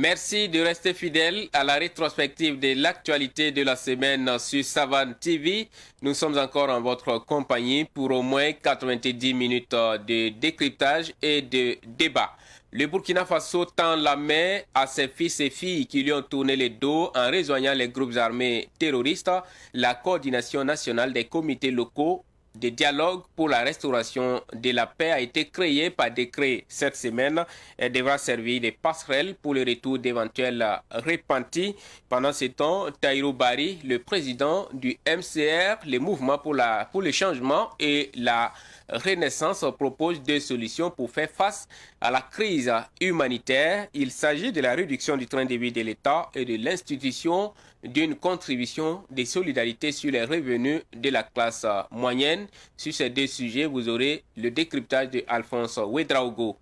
Merci de rester fidèle à la rétrospective de l'actualité de la semaine sur Savane TV. Nous sommes encore en votre compagnie pour au moins 90 minutes de décryptage et de débat. Le Burkina Faso tend la main à ses fils et filles qui lui ont tourné le dos en rejoignant les groupes armés terroristes. La coordination nationale des comités locaux de dialogue pour la restauration de la paix a été créée par décret cette semaine. Elle devra servir de passerelle pour le retour d'éventuels repentis. Pendant ce temps, Tahirou Barry, le président du MCR, le mouvement pour le changement et la Renaissance, propose deux solutions pour faire face à la crise humanitaire. Il s'agit de la réduction du train de vie de l'État et de l'institution d'une contribution de solidarité sur les revenus de la classe moyenne. Sur ces deux sujets, vous aurez le décryptage de Alphonse Ouedraogo.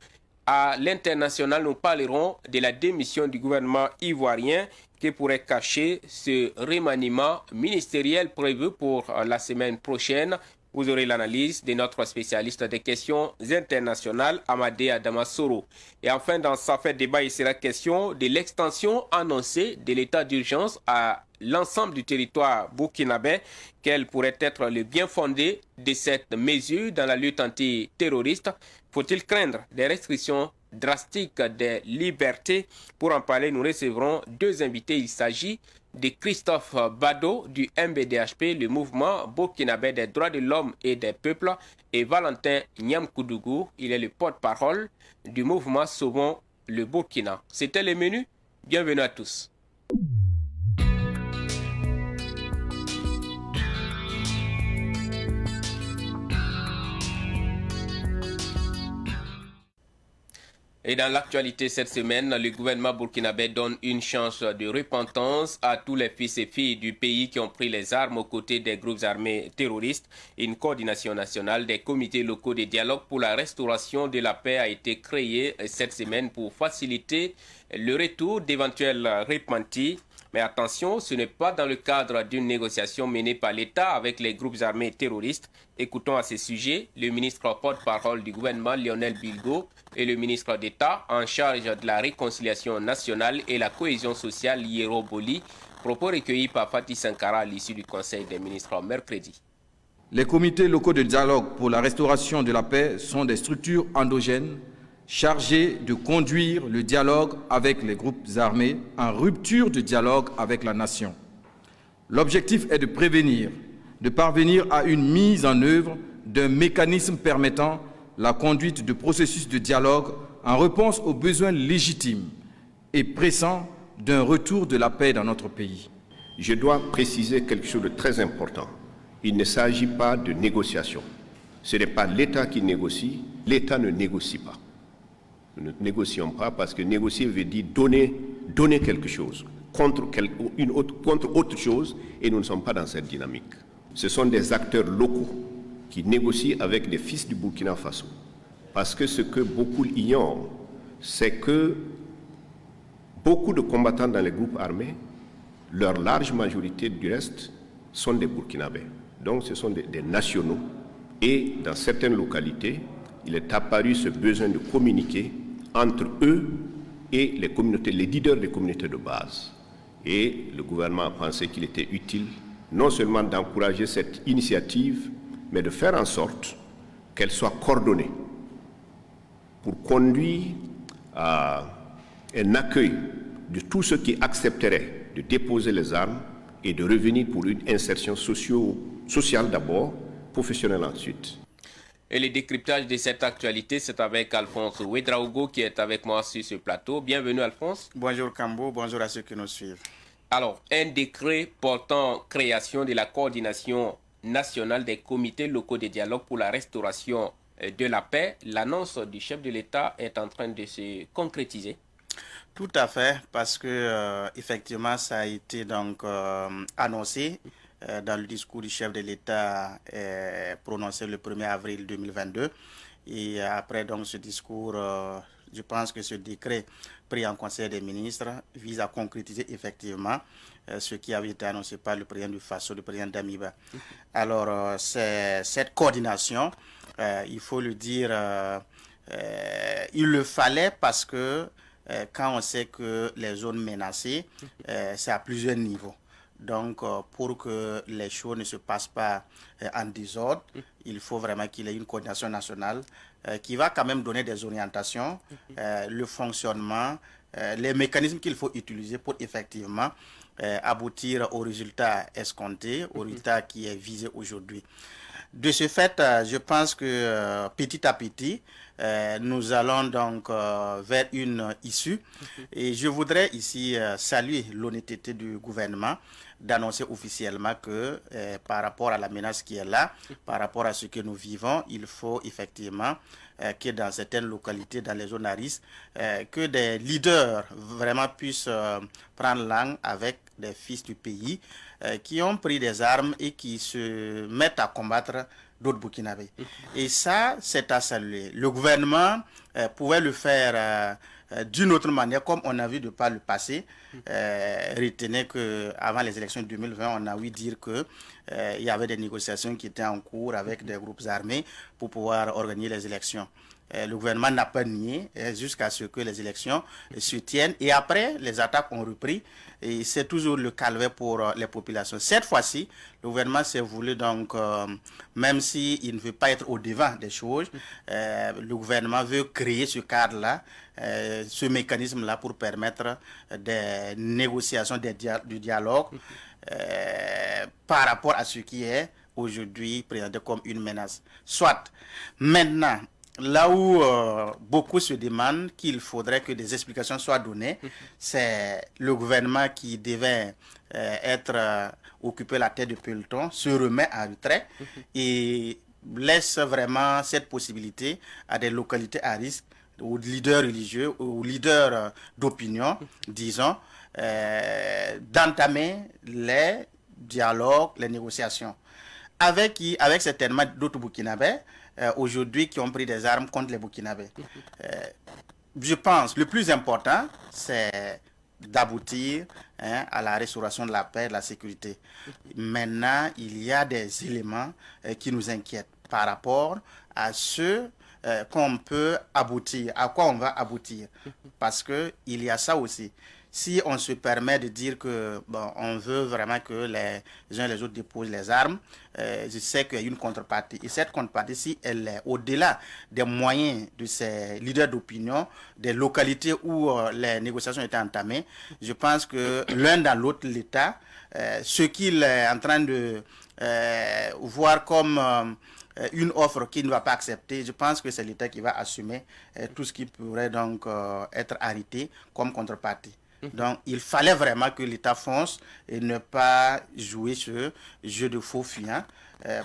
À l'international, nous parlerons de la démission du gouvernement ivoirien qui pourrait cacher ce remaniement ministériel prévu pour la semaine prochaine. Vous aurez l'analyse de notre spécialiste des questions internationales, Amadé Adamassoro. Et enfin, dans sa fête débat, il sera question de l'extension annoncée de l'état d'urgence à l'ensemble du territoire burkinabé. Quel pourrait être le bien fondé de cette mesure dans la lutte antiterroriste? Faut-il craindre des restrictions drastiques des libertés? Pour en parler, nous recevrons deux invités. Il s'agit de Christophe Bado du MBDHP, le mouvement burkinabé des droits de l'homme et des peuples, et Valentin Nyamkoudougou, il est le porte-parole du mouvement Sauvons le Burkina. C'était le menu. Bienvenue à tous. Et dans l'actualité cette semaine, le gouvernement burkinabé donne une chance de repentance à tous les fils et filles du pays qui ont pris les armes aux côtés des groupes armés terroristes. Une coordination nationale des comités locaux de dialogue pour la restauration de la paix a été créée cette semaine pour faciliter le retour d'éventuels repentis. Mais attention, ce n'est pas dans le cadre d'une négociation menée par l'État avec les groupes armés terroristes. Écoutons à ce sujet le ministre porte-parole du gouvernement Lionel Bilgo et le ministre d'État en charge de la réconciliation nationale et la cohésion sociale Yero Boli, propos recueillis par Fatih Sankara à l'issue du Conseil des ministres mercredi. Les comités locaux de dialogue pour la restauration de la paix sont des structures endogènes chargées de conduire le dialogue avec les groupes armés en rupture de dialogue avec la nation. L'objectif est de prévenir, de parvenir à une mise en œuvre d'un mécanisme permettant la conduite de processus de dialogue en réponse aux besoins légitimes et pressants d'un retour de la paix dans notre pays. Je dois préciser quelque chose de très important. Il ne s'agit pas de négociation. Ce n'est pas l'État qui négocie, l'État ne négocie pas. Nous ne négocions pas parce que négocier veut dire donner quelque chose contre autre chose, et nous ne sommes pas dans cette dynamique. Ce sont des acteurs locaux qui négocient avec les fils du Burkina Faso. Parce que ce que beaucoup ignorent, c'est que beaucoup de combattants dans les groupes armés, leur large majorité du reste, sont des Burkinabés. Donc ce sont des nationaux. Et dans certaines localités, il est apparu ce besoin de communiquer entre eux et les communautés, les leaders des communautés de base. Et le gouvernement a pensé qu'il était utile non seulement d'encourager cette initiative, mais de faire en sorte qu'elle soit coordonnée pour conduire à un accueil de tous ceux qui accepteraient de déposer les armes et de revenir pour une insertion sociale d'abord, professionnelle ensuite. Et le décryptage de cette actualité, c'est avec Alphonse Ouedraogo qui est avec moi sur ce plateau. Bienvenue Alphonse. Bonjour Kambo, bonjour à ceux qui nous suivent. Alors, un décret portant création de la coordination nationale des comités locaux de dialogue pour la restauration de la paix, l'annonce du chef de l'État est en train de se concrétiser. Tout à fait, parce que effectivement, ça a été donc annoncé dans le discours du chef de l'État prononcé le 1er avril 2022. Et après donc ce discours, je pense que ce décret pris en Conseil des ministres vise à concrétiser effectivement ce qui avait été annoncé par le président du FASO, le président Damiba. Alors, cette coordination, il faut le dire, il le fallait parce que quand on sait que les zones menacées, c'est à plusieurs niveaux. Donc, pour que les choses ne se passent pas en désordre, il faut vraiment qu'il y ait une coordination nationale qui va quand même donner des orientations, le fonctionnement, les mécanismes qu'il faut utiliser pour effectivement aboutir au résultat escompté, au résultat qui est visé aujourd'hui. De ce fait, je pense que petit à petit, nous allons donc vers une issue. Et je voudrais ici saluer l'honnêteté du gouvernement d'annoncer officiellement que par rapport à la menace qui est là, par rapport à ce que nous vivons, il faut effectivement que dans certaines localités, dans les zones à risque, que des leaders vraiment puissent prendre langue avec des fils du pays qui ont pris des armes et qui se mettent à combattre d'autres Burkinabés. Et ça, c'est à saluer. Le gouvernement pouvait le faire d'une autre manière, comme on a vu de par le passé. Retenez qu'avant les élections de 2020, on a ouï dire que il y avait des négociations qui étaient en cours avec des groupes armés pour pouvoir organiser les élections. Le gouvernement n'a pas nié jusqu'à ce que les élections se tiennent. Et après, les attaques ont repris. Et c'est toujours le calvaire pour les populations. Cette fois-ci, le gouvernement s'est voulu donc, même s'il ne veut pas être au devant des choses, le gouvernement veut créer ce cadre-là, ce mécanisme-là pour permettre des négociations, du dialogue par rapport à ce qui est aujourd'hui présenté comme une menace. Soit maintenant, là où beaucoup se demandent qu'il faudrait que des explications soient données, c'est le gouvernement qui devait être occupé la tête de peloton, se remet en retrait et laisse vraiment cette possibilité à des localités à risque, aux leaders religieux, aux leaders d'opinion, disons, d'entamer les dialogues, les négociations. Avec certainement d'autres Burkinabés, aujourd'hui qui ont pris des armes contre les Burkinabés. Je pense le plus important, c'est d'aboutir à la restauration de la paix et de la sécurité. Maintenant, il y a des éléments qui nous inquiètent par rapport à ce qu'on peut aboutir, à quoi on va aboutir. Parce qu'il y a ça aussi. Si on se permet de dire que bon, on veut vraiment que les uns et les autres déposent les armes, je sais qu'il y a une contrepartie. Et cette contrepartie, si elle est au-delà des moyens de ces leaders d'opinion, des localités où les négociations étaient entamées, je pense que l'un dans l'autre, l'État, ce qu'il est en train de voir comme une offre qu'il ne va pas accepter, je pense que c'est l'État qui va assumer tout ce qui pourrait donc être arrêté comme contrepartie. Donc, il fallait vraiment que l'État fonce et ne pas jouer ce jeu de faux fuyants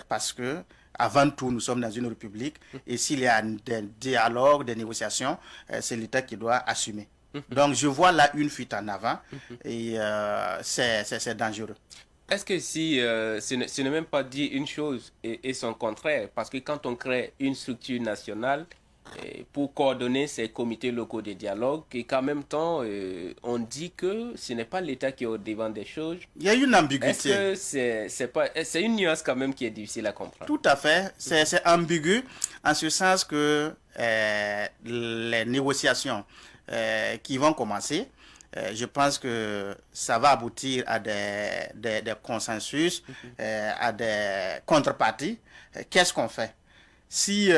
parce que, avant tout, nous sommes dans une république et s'il y a des dialogues, des négociations, c'est l'État qui doit assumer. Donc, je vois là une fuite en avant et c'est dangereux. Est-ce que si ce n'est même pas dire une chose et son contraire, parce que quand on crée une structure nationale, pour coordonner ces comités locaux de dialogue et qu'en même temps, on dit que ce n'est pas l'État qui est au devant des choses. Il y a une ambiguïté. Est-ce que c'est une nuance quand même qui est difficile à comprendre? Tout à fait. C'est ambigu en ce sens que les négociations qui vont commencer, je pense que ça va aboutir à des consensus, à des contreparties. Qu'est-ce qu'on fait? Si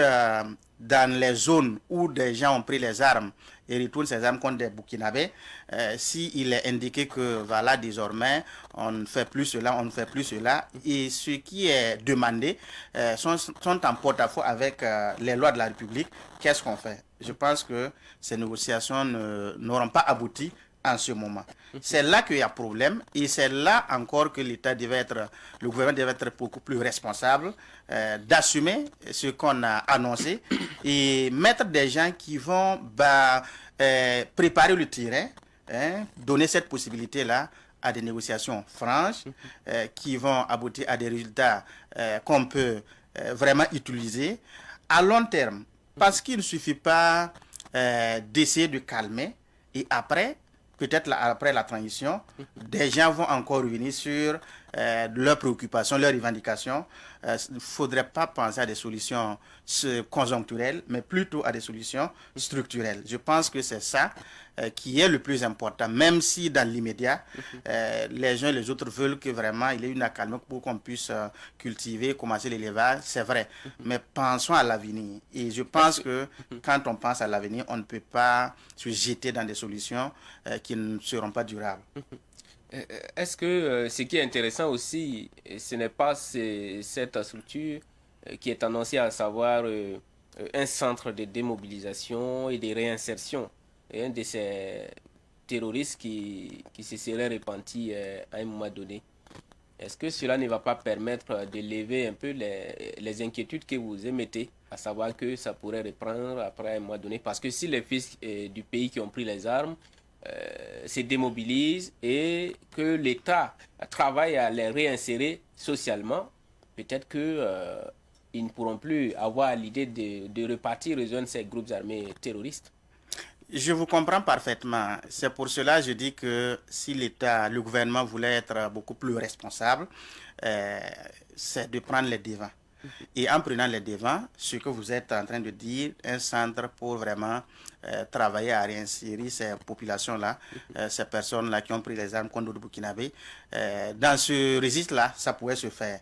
dans les zones où des gens ont pris les armes et retournent ces armes contre des Burkinabés, s'il est indiqué que voilà, désormais, on ne fait plus cela, on ne fait plus cela, et ce qui est demandé sont en porte-à-faux avec les lois de la République, qu'est-ce qu'on fait? Je pense que ces négociations n'auront pas abouti en ce moment. C'est là qu'il y a problème et c'est là encore que l'État le gouvernement devait être beaucoup plus responsable d'assumer ce qu'on a annoncé et mettre des gens qui vont préparer le terrain, donner cette possibilité-là à des négociations franches qui vont aboutir à des résultats qu'on peut vraiment utiliser à long terme. Parce qu'il ne suffit pas d'essayer de calmer et après, peut-être après la transition, des gens vont encore revenir sur leurs préoccupations, leurs revendications, il ne faudrait pas penser à des solutions conjoncturelles, mais plutôt à des solutions structurelles. Je pense que c'est ça qui est le plus important, même si dans l'immédiat, les uns et les autres veulent que vraiment il y ait une accalmie pour qu'on puisse cultiver, commencer l'élevage, c'est vrai. Mais pensons à l'avenir. Et je pense que quand on pense à l'avenir, on ne peut pas se jeter dans des solutions qui ne seront pas durables. Est-ce que ce qui est intéressant aussi, ce n'est pas cette structure qui est annoncée, à savoir un centre de démobilisation et de réinsertion, et un de ces terroristes qui se serait repenti à un moment donné? Est-ce que cela ne va pas permettre de lever un peu les inquiétudes que vous émettez, à savoir que ça pourrait reprendre après un mois donné? Parce que si les fils du pays qui ont pris les armes se démobilisent et que l'État travaille à les réinsérer socialement, peut-être qu'ils ne pourront plus avoir l'idée de repartir rejoindre ces groupes armés terroristes. Je vous comprends parfaitement. C'est pour cela que je dis que si l'État, le gouvernement voulait être beaucoup plus responsable, c'est de prendre les devants. Et en prenant les devants, ce que vous êtes en train de dire, un centre pour vraiment travailler à réinsérer ces populations-là, ces personnes-là qui ont pris les armes contre le Burkinabé, dans ce registre-là, ça pourrait se faire.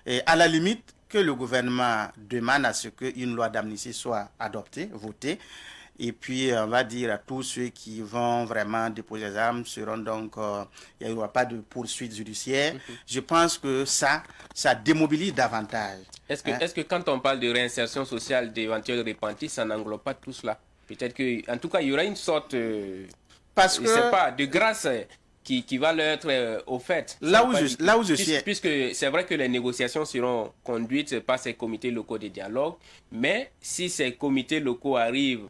Et à la limite, que le gouvernement demande à ce qu'une loi d'amnistie soit adoptée, votée. Et puis, on va dire à tous ceux qui vont vraiment déposer les armes seront donc, il n'y aura pas de poursuite judiciaire. Je pense que ça démobilise davantage. Est-ce que quand on parle de réinsertion sociale d'éventuels repentis, ça n'englobe pas tout cela? Peut-être que, en tout cas, il y aura une sorte, parce que, je sais pas, de grâce qui va leur être offerte. Là où je suis. Puisque c'est vrai que les négociations seront conduites par ces comités locaux de dialogue, mais si ces comités locaux arrivent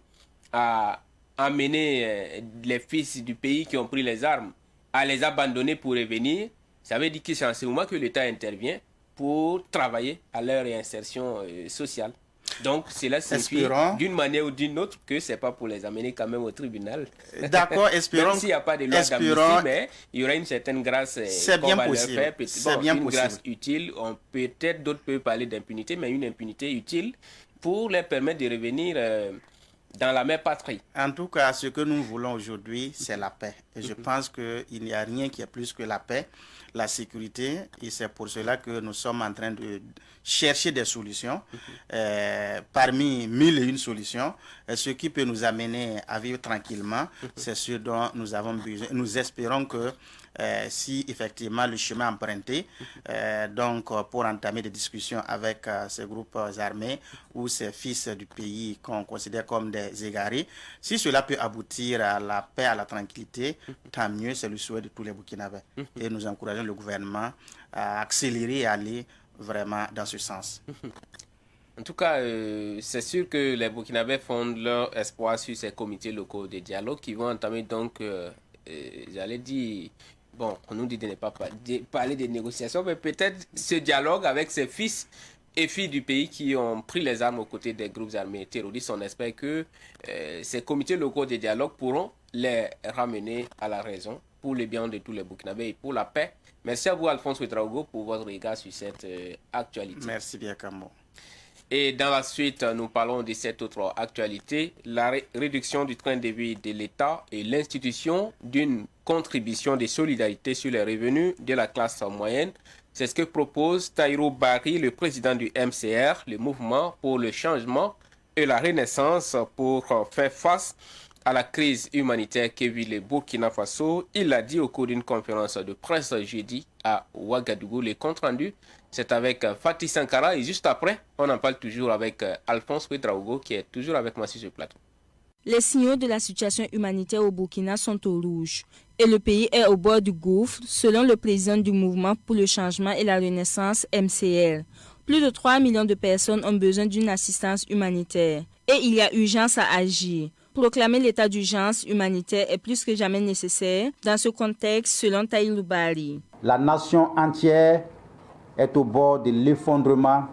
à amener les fils du pays qui ont pris les armes à les abandonner pour revenir, ça veut dire que c'est en ce moment que l'État intervient pour travailler à leur réinsertion sociale. Donc cela signifie d'une manière ou d'une autre que c'est pas pour les amener quand même au tribunal. D'accord, espérons. Même s'il n'y a pas de loi d'amnistie, mais il y aura une certaine grâce qu'on va leur faire. Une grâce utile. Peut-être d'autres peuvent parler d'impunité, mais une impunité utile pour leur permettre de revenir dans la même patrie. En tout cas, ce que nous voulons aujourd'hui, c'est la paix. Et je pense qu'il n'y a rien qui est plus que la paix, la sécurité. Et c'est pour cela que nous sommes en train de chercher des solutions. Parmi 1001 solutions, ce qui peut nous amener à vivre tranquillement, c'est ce dont nous avons besoin. Nous espérons que si effectivement le chemin emprunté, donc pour entamer des discussions avec ces groupes armés ou ces fils du pays qu'on considère comme des égarés, si cela peut aboutir à la paix, à la tranquillité, tant mieux, c'est le souhait de tous les Burkinabés. Et nous encourageons le gouvernement à accélérer et à aller vraiment dans ce sens. En tout cas, c'est sûr que les Burkinabés fondent leur espoir sur ces comités locaux de dialogue qui vont entamer donc, j'allais dire, bon, on nous dit de ne pas parler des négociations, mais peut-être ce dialogue avec ces fils et filles du pays qui ont pris les armes aux côtés des groupes armés terroristes. On espère que ces comités locaux de dialogue pourront les ramener à la raison pour le bien de tous les Burkinabés et pour la paix. Merci à vous, Alphonse Ouedraogo, pour votre regard sur cette actualité. Merci bien, Camo. Et dans la suite, nous parlons de cette autre actualité, la réduction du train de vie de l'État et l'institution d'une contribution de solidarité sur les revenus de la classe moyenne. C'est ce que propose Taïro Barry, le président du MCR, le mouvement pour le changement et la renaissance, pour faire face à la crise humanitaire que vit le Burkina Faso. Il l'a dit au cours d'une conférence de presse jeudi à Ouagadougou. Le compte rendu, c'est avec Fatih Sankara. Et juste après, on en parle toujours avec Alphonse Ouedraogo, qui est toujours avec moi sur ce plateau. Les signaux de la situation humanitaire au Burkina sont au rouge et le pays est au bord du gouffre, selon le président du mouvement pour le changement et la renaissance MCR. Plus de 3 millions de personnes ont besoin d'une assistance humanitaire et il y a urgence à agir. Proclamer l'état d'urgence humanitaire est plus que jamais nécessaire dans ce contexte, selon Taïro Barry. La nation entière est au bord de l'effondrement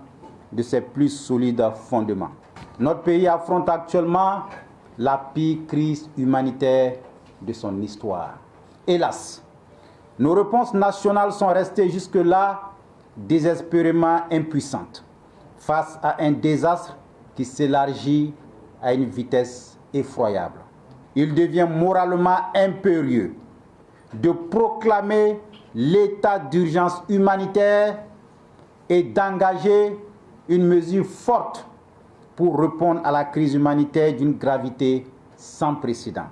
de ses plus solides fondements. Notre pays affronte actuellement la pire crise humanitaire de son histoire. Hélas, Nos réponses nationales sont restées jusque-là désespérément impuissantes face à un désastre qui s'élargit à une vitesse effroyable. Il devient moralement impérieux de proclamer l'état d'urgence humanitaire et d'engager une mesure forte pour répondre à la crise humanitaire d'une gravité sans précédent.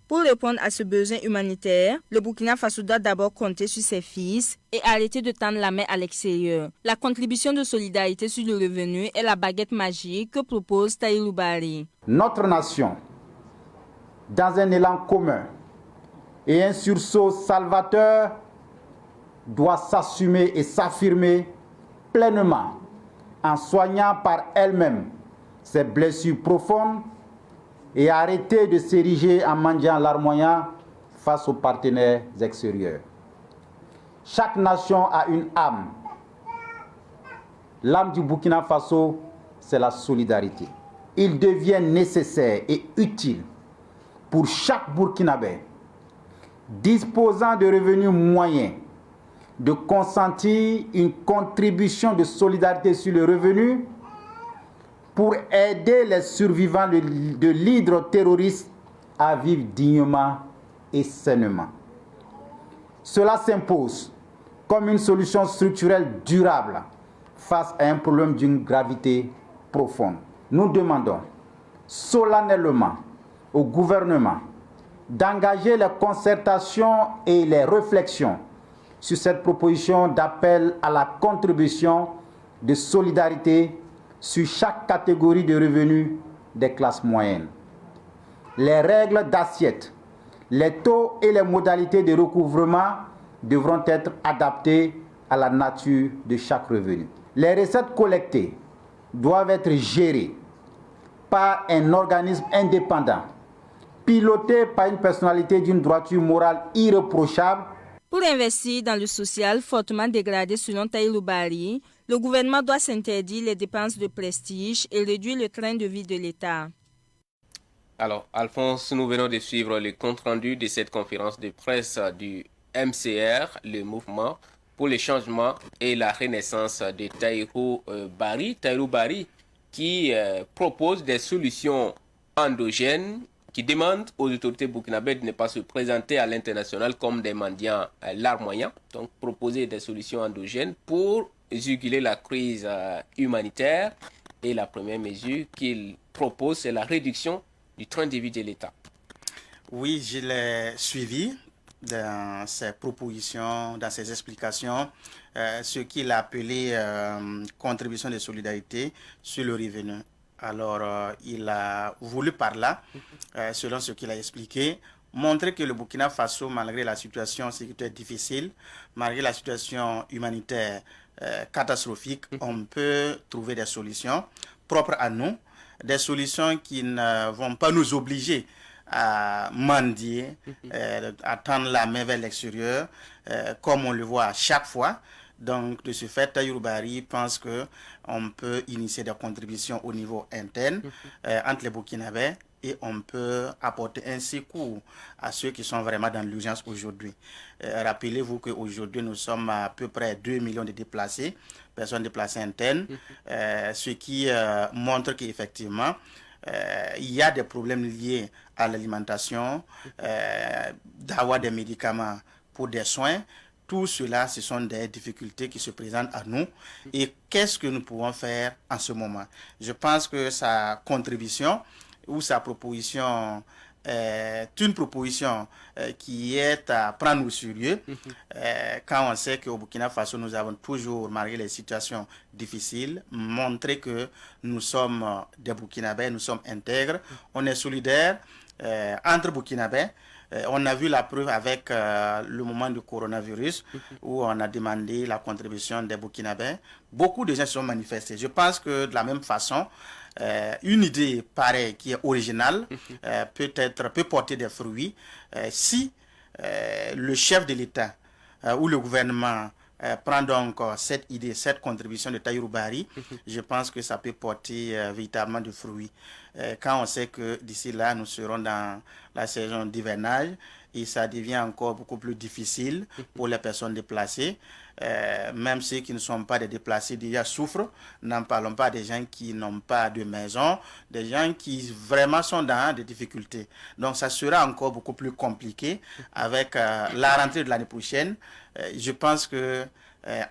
Pour répondre à ce besoin humanitaire, le Burkina Faso doit d'abord compter sur ses fils et arrêter de tendre la main à l'extérieur. La contribution de solidarité sur le revenu est la baguette magique que propose Tahirou Barry. Notre nation, dans un élan commun et un sursaut salvateur, doit s'assumer et s'affirmer pleinement en soignant par elle-même ses blessures profondes et arrêter de s'ériger en mendiant larmoyant face aux partenaires extérieurs. Chaque nation a une âme. L'âme du Burkina Faso, c'est la solidarité. Il devient nécessaire et utile pour chaque Burkinabé disposant de revenus moyens de consentir une contribution de solidarité sur le revenu pour aider les survivants de l'hydre terroriste à vivre dignement et sainement. Cela s'impose comme une solution structurelle durable face à un problème d'une gravité profonde. Nous demandons solennellement au gouvernement d'engager les concertations et les réflexions sur cette proposition d'appel à la contribution de solidarité sur chaque catégorie de revenus des classes moyennes. Les règles d'assiette, les taux et les modalités de recouvrement devront être adaptées à la nature de chaque revenu. Les recettes collectées doivent être gérées par un organisme indépendant, piloté par une personnalité d'une droiture morale irréprochable. Pour investir dans le social fortement dégradé selon Tahirou Barry, le gouvernement doit s'interdire les dépenses de prestige et réduire le train de vie de l'État. Alors, Alphonse, nous venons de suivre le compte-rendu de cette conférence de presse du MCR, le mouvement pour le changement et la renaissance de Tahirou Barry. Tahirou Barry qui propose des solutions endogènes, qui demande aux autorités burkinabées de ne pas se présenter à l'international comme des mendiants larmoyants, donc proposer des solutions endogènes pour juguler la crise humanitaire. Et la première mesure qu'il propose, c'est la réduction du train de vie de l'État. Oui, je l'ai suivi dans ses propositions, dans ses explications, ce qu'il a appelé contribution de solidarité sur le revenu. Alors, il a voulu par là, selon ce qu'il a expliqué, montrer que le Burkina Faso, malgré la situation sécuritaire difficile, malgré la situation humanitaire catastrophique, on peut trouver des solutions propres à nous, des solutions qui ne vont pas nous obliger à mendier, à tendre la main vers l'extérieur, comme on le voit à chaque fois. Donc, de ce fait, Tahirou Barry pense qu'on peut initier des contributions au niveau interne entre les Burkinabés et on peut apporter un secours à ceux qui sont vraiment dans l'urgence aujourd'hui. Rappelez-vous qu'aujourd'hui, nous sommes à peu près 2 millions de déplacés, personnes déplacées internes, ce qui montre qu'effectivement, il y a des problèmes liés à l'alimentation, d'avoir des médicaments pour des soins. Tout cela, ce sont des difficultés qui se présentent à nous. Et qu'est-ce que nous pouvons faire en ce moment? Je pense que sa contribution ou sa proposition est une proposition qui est à prendre au sérieux quand on sait qu'au Burkina Faso, nous avons toujours, malgré les situations difficiles, montré que nous sommes des Burkinabés, nous sommes intègres, on est solidaires entre Burkinabés. On a vu la preuve avec le moment du coronavirus où on a demandé la contribution des Burkinabés. Beaucoup de gens se sont manifestés. Je pense que de la même façon, une idée pareille qui est originale peut porter des fruits si le chef de l'État ou le gouvernement prend donc cette idée, cette contribution de Tahirou Barry. Je pense que ça peut porter véritablement du fruit. Quand on sait que d'ici là, nous serons dans la saison d'hivernage et ça devient encore beaucoup plus difficile pour les personnes déplacées. Même ceux qui ne sont pas des déplacés déjà souffrent. N'en parlons pas des gens qui n'ont pas de maison, des gens qui vraiment sont dans des difficultés. Donc ça sera encore beaucoup plus compliqué avec la rentrée de l'année prochaine. Je pense que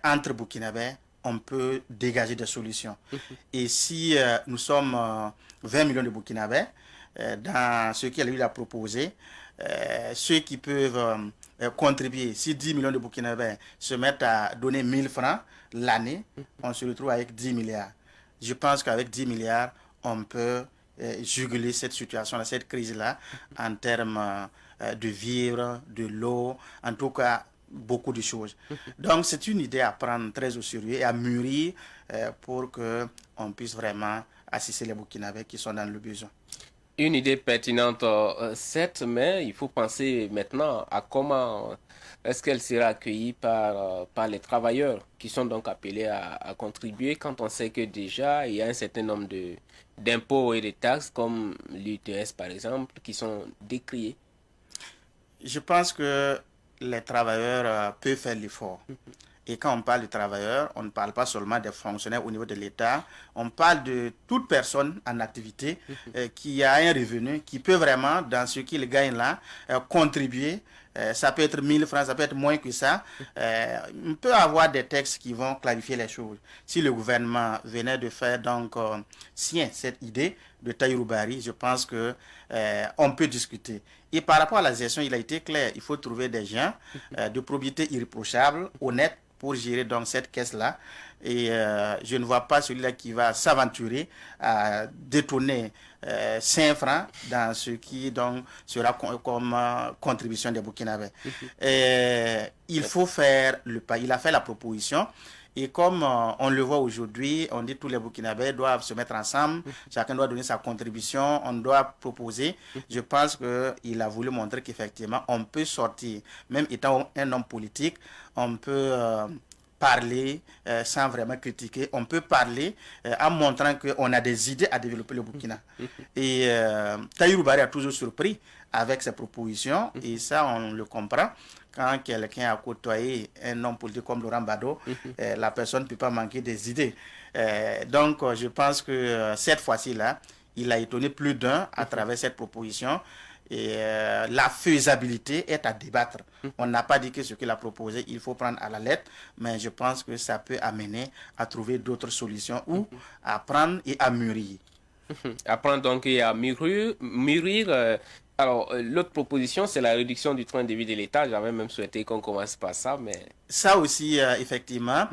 entre Burkinabés, on peut dégager des solutions. Et si nous sommes 20 millions de Burkinabés, dans ce qu'elle a proposé, ceux qui peuvent contribuer, si 10 millions de Burkinabés se mettent à donner 1000 francs l'année, on se retrouve avec 10 milliards. Je pense qu'avec 10 milliards, on peut juguler cette situation-là, cette crise-là, en termes de vivre, de l'eau, en tout cas, beaucoup de choses. Donc, c'est une idée à prendre très au sérieux et à mûrir pour qu'on puisse vraiment assister les Burkinabés qui sont dans le besoin. Une idée pertinente, certes, mais il faut penser maintenant à comment est-ce qu'elle sera accueillie par les travailleurs qui sont donc appelés à contribuer quand on sait que déjà il y a un certain nombre d'impôts et de taxes comme l'UTS par exemple qui sont décriés. Je pense que les travailleurs peuvent faire l'effort. Et quand on parle de travailleurs, on ne parle pas seulement des fonctionnaires au niveau de l'État, on parle de toute personne en activité qui a un revenu, qui peut vraiment, dans ce qu'il gagne là, contribuer. Ça peut être 1000 francs, ça peut être moins que ça. On peut avoir des textes qui vont clarifier les choses. Si le gouvernement venait de faire donc sien cette idée de Tahirou Barry, je pense que on peut discuter. Et par rapport à la gestion, il a été clair, il faut trouver des gens de probité irréprochable, honnêtes, pour gérer donc cette caisse-là. Et je ne vois pas celui-là qui va s'aventurer à détourner 5 francs dans ce qui donc sera comme contribution des Burkinabés. Il faut faire le pas. Il a fait la proposition. Et comme on le voit aujourd'hui, on dit que tous les Burkinabés doivent se mettre ensemble, chacun doit donner sa contribution, on doit proposer. Je pense qu'il a voulu montrer qu'effectivement, on peut sortir, même étant un homme politique, on peut parler sans vraiment critiquer, on peut parler en montrant qu'on a des idées à développer le Burkina. Et Tahirou Barry a toujours surpris avec ses propositions, et ça on le comprend. Quand quelqu'un a côtoyé un homme politique comme Laurent Gbagbo, la personne ne peut pas manquer des idées. Donc, je pense que cette fois-ci-là, il a étonné plus d'un à travers cette proposition. Et la faisabilité est à débattre. On n'a pas dit que ce qu'il a proposé, il faut prendre à la lettre, mais je pense que ça peut amener à trouver d'autres solutions ou à prendre et à mûrir. Apprendre donc et à mûrir. Alors, l'autre proposition, c'est la réduction du train de vie de l'État. J'avais même souhaité qu'on commence par ça, mais... Ça aussi, effectivement,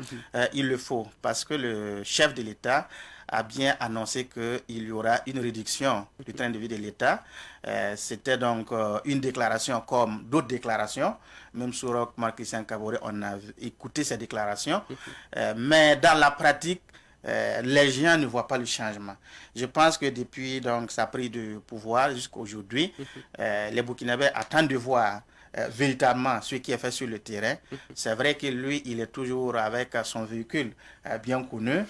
il le faut, parce que le chef de l'État a bien annoncé qu'il y aura une réduction du train de vie de l'État. C'était donc une déclaration comme d'autres déclarations. Même sur Marc Christian Kaboré, on a écouté ces déclarations. Mais dans la pratique, les gens ne voient pas le changement. Je pense que depuis donc, sa prise de pouvoir jusqu'à aujourd'hui, les Burkinabés attendent de voir véritablement ce qui est fait sur le terrain. C'est vrai que lui, il est toujours avec son véhicule bien connu,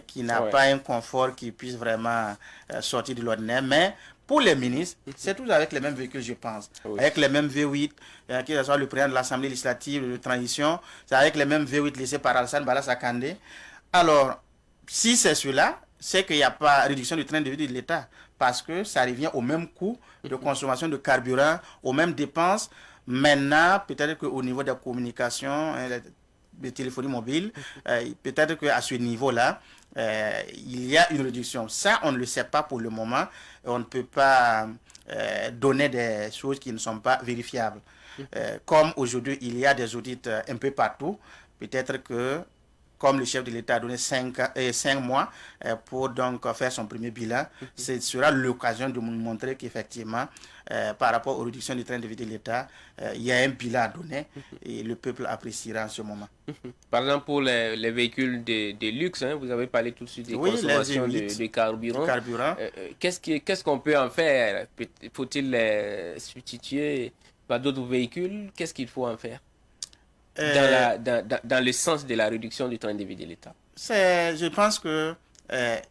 qui n'a pas un confort qui puisse vraiment sortir de l'ordinaire, mais pour les ministres, c'est toujours avec les mêmes véhicules, je pense. Avec les mêmes V8, que ce soit le président de l'Assemblée législative de transition, c'est avec les mêmes V8 laissés par Alassane Bala Sakandé. Alors, si c'est cela, c'est qu'il n'y a pas réduction du train de vie de l'État, parce que ça revient au même coût de consommation de carburant, aux mêmes dépenses. Maintenant, peut-être qu'au niveau des communications, de téléphonie mobile, peut-être qu'à ce niveau-là, il y a une réduction. Ça, on ne le sait pas pour le moment. On ne peut pas donner des choses qui ne sont pas vérifiables. Comme aujourd'hui, il y a des audits un peu partout, peut-être que comme le chef de l'État a donné 5 mois pour donc faire son premier bilan, ce sera l'occasion de nous montrer qu'effectivement, par rapport aux réductions du train de vie de l'État, il y a un bilan à donner et le peuple appréciera en ce moment. Par exemple, pour les véhicules de luxe, hein, vous avez parlé tout de suite des consommations de carburant. Qu'est-ce qu'on peut en faire? Faut-il les substituer par d'autres véhicules? Qu'est-ce qu'il faut en faire dans le sens de la réduction du train de vie de l'État? Je pense qu'il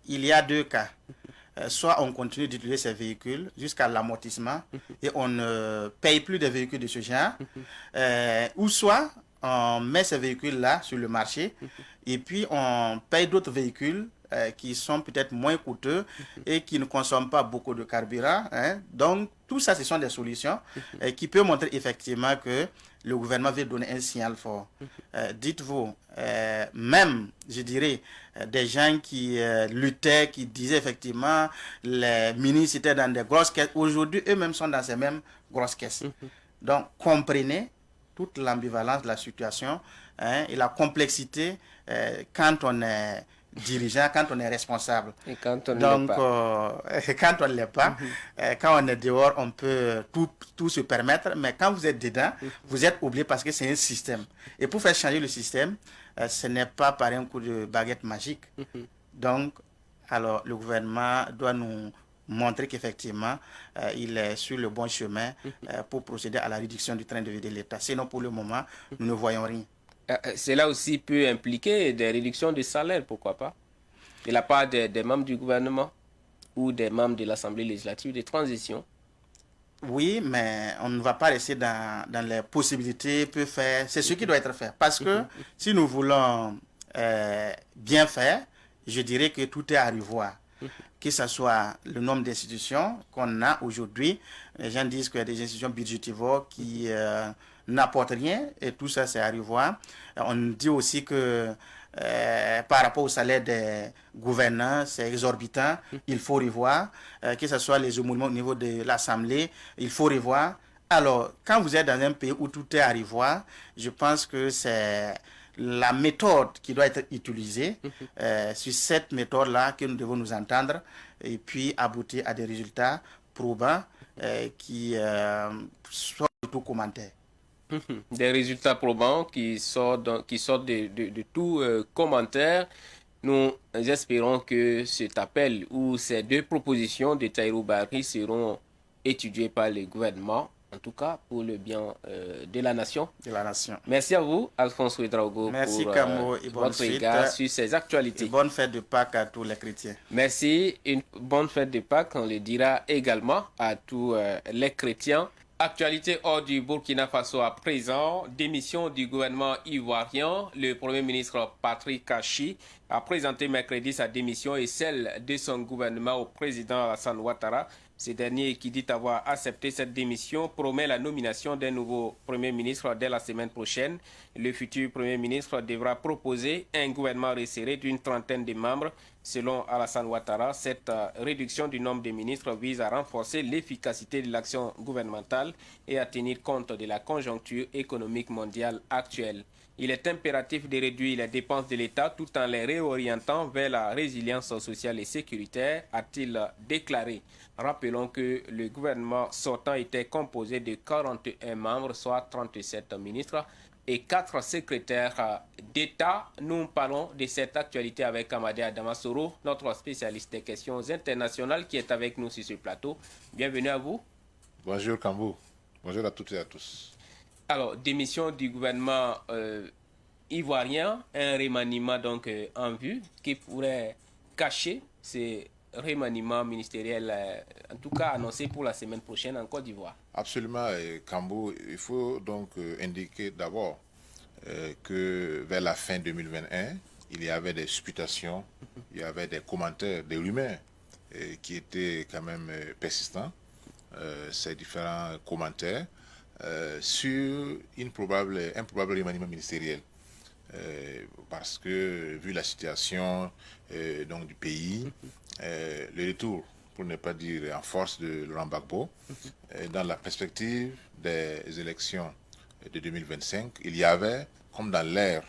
y a deux cas. soit on continue d'utiliser ces véhicules jusqu'à l'amortissement et on ne paye plus des véhicules de ce genre, ou soit on met ces véhicules-là sur le marché et puis on paye d'autres véhicules qui sont peut-être moins coûteux et qui ne consomment pas beaucoup de carburant. Donc, tout ça, ce sont des solutions qui peuvent montrer effectivement que le gouvernement veut donner un signal fort. Dites-vous, même, je dirais, des gens qui luttaient, qui disaient effectivement les ministres étaient dans des grosses caisses, aujourd'hui, eux-mêmes sont dans ces mêmes grosses caisses. Donc, comprenez toute l'ambivalence de la situation et la complexité quand on est dirigeant, quand on est responsable. Et quand on Donc, ne l'est pas. quand on ne l'est pas, quand on est dehors, on peut tout se permettre, mais quand vous êtes dedans, vous êtes oublié parce que c'est un système. Et pour faire changer le système, ce n'est pas par un coup de baguette magique. Donc, alors, le gouvernement doit nous montrer qu'effectivement, il est sur le bon chemin pour procéder à la réduction du train de vie de l'État. Sinon, pour le moment, nous ne voyons rien. Cela aussi peut impliquer des réductions de salaire, pourquoi pas, de la part des membres du gouvernement ou des membres de l'Assemblée législative de transition. Oui, mais on ne va pas rester dans les possibilités peu faire. C'est ce qui doit être fait. Parce que si nous voulons bien faire, je dirais que tout est à revoir. Que ce soit le nombre d'institutions qu'on a aujourd'hui. Les gens disent qu'il y a des institutions budgétivores qui n'apportent rien et tout ça, c'est à revoir. On dit aussi que par rapport au salaire des gouvernants, c'est exorbitant, il faut revoir. Que ce soit les émoluments au niveau de l'Assemblée, il faut revoir. Alors, quand vous êtes dans un pays où tout est à revoir, je pense que c'est la méthode qui doit être utilisée, sur cette méthode-là que nous devons nous entendre et puis aboutir à des résultats probants qui sortent de tout commentaire. Des résultats probants qui sortent de tout commentaire. Nous espérons que cet appel ou ces deux propositions de Tahirou Barry seront étudiées par le gouvernement, en tout cas pour le bien de la nation. Merci à vous, Alphonse Ouedraogo, pour Camo, et votre regard sur ces actualités. Et bonne fête de Pâques à tous les chrétiens. Merci, une bonne fête de Pâques, on le dira également à tous les chrétiens. Actualité hors du Burkina Faso à présent, démission du gouvernement ivoirien. Le Premier ministre Patrick Kachi a présenté mercredi sa démission et celle de son gouvernement au président Alassane Ouattara. Ce dernier, qui dit avoir accepté cette démission, promet la nomination d'un nouveau Premier ministre dès la semaine prochaine. Le futur Premier ministre devra proposer un gouvernement resserré d'une trentaine de membres. Selon Alassane Ouattara, cette réduction du nombre de ministres vise à renforcer l'efficacité de l'action gouvernementale et à tenir compte de la conjoncture économique mondiale actuelle. Il est impératif de réduire les dépenses de l'État tout en les réorientant vers la résilience sociale et sécuritaire, a-t-il déclaré. Rappelons que le gouvernement sortant était composé de 41 membres, soit 37 ministres et 4 secrétaires d'État. Nous parlons de cette actualité avec Amadé Adamasoro, notre spécialiste des questions internationales qui est avec nous sur ce plateau. Bienvenue à vous. Bonjour Kambou. Bonjour à toutes et à tous. Alors, démission du gouvernement ivoirien, un remaniement donc en vue qui pourrait cacher ces remaniements ministériels, en tout cas annoncés pour la semaine prochaine en Côte d'Ivoire. Absolument, Kambou. Il faut donc indiquer d'abord que vers la fin 2021, il y avait des supputations, il y avait des commentaires, des rumeurs qui étaient quand même persistants, ces différents commentaires sur un probable remaniement ministériel. Parce que vu la situation donc du pays, le retour, pour ne pas dire en force, de Laurent Gbagbo, dans la perspective des élections de 2025, il y avait, comme dans l'air,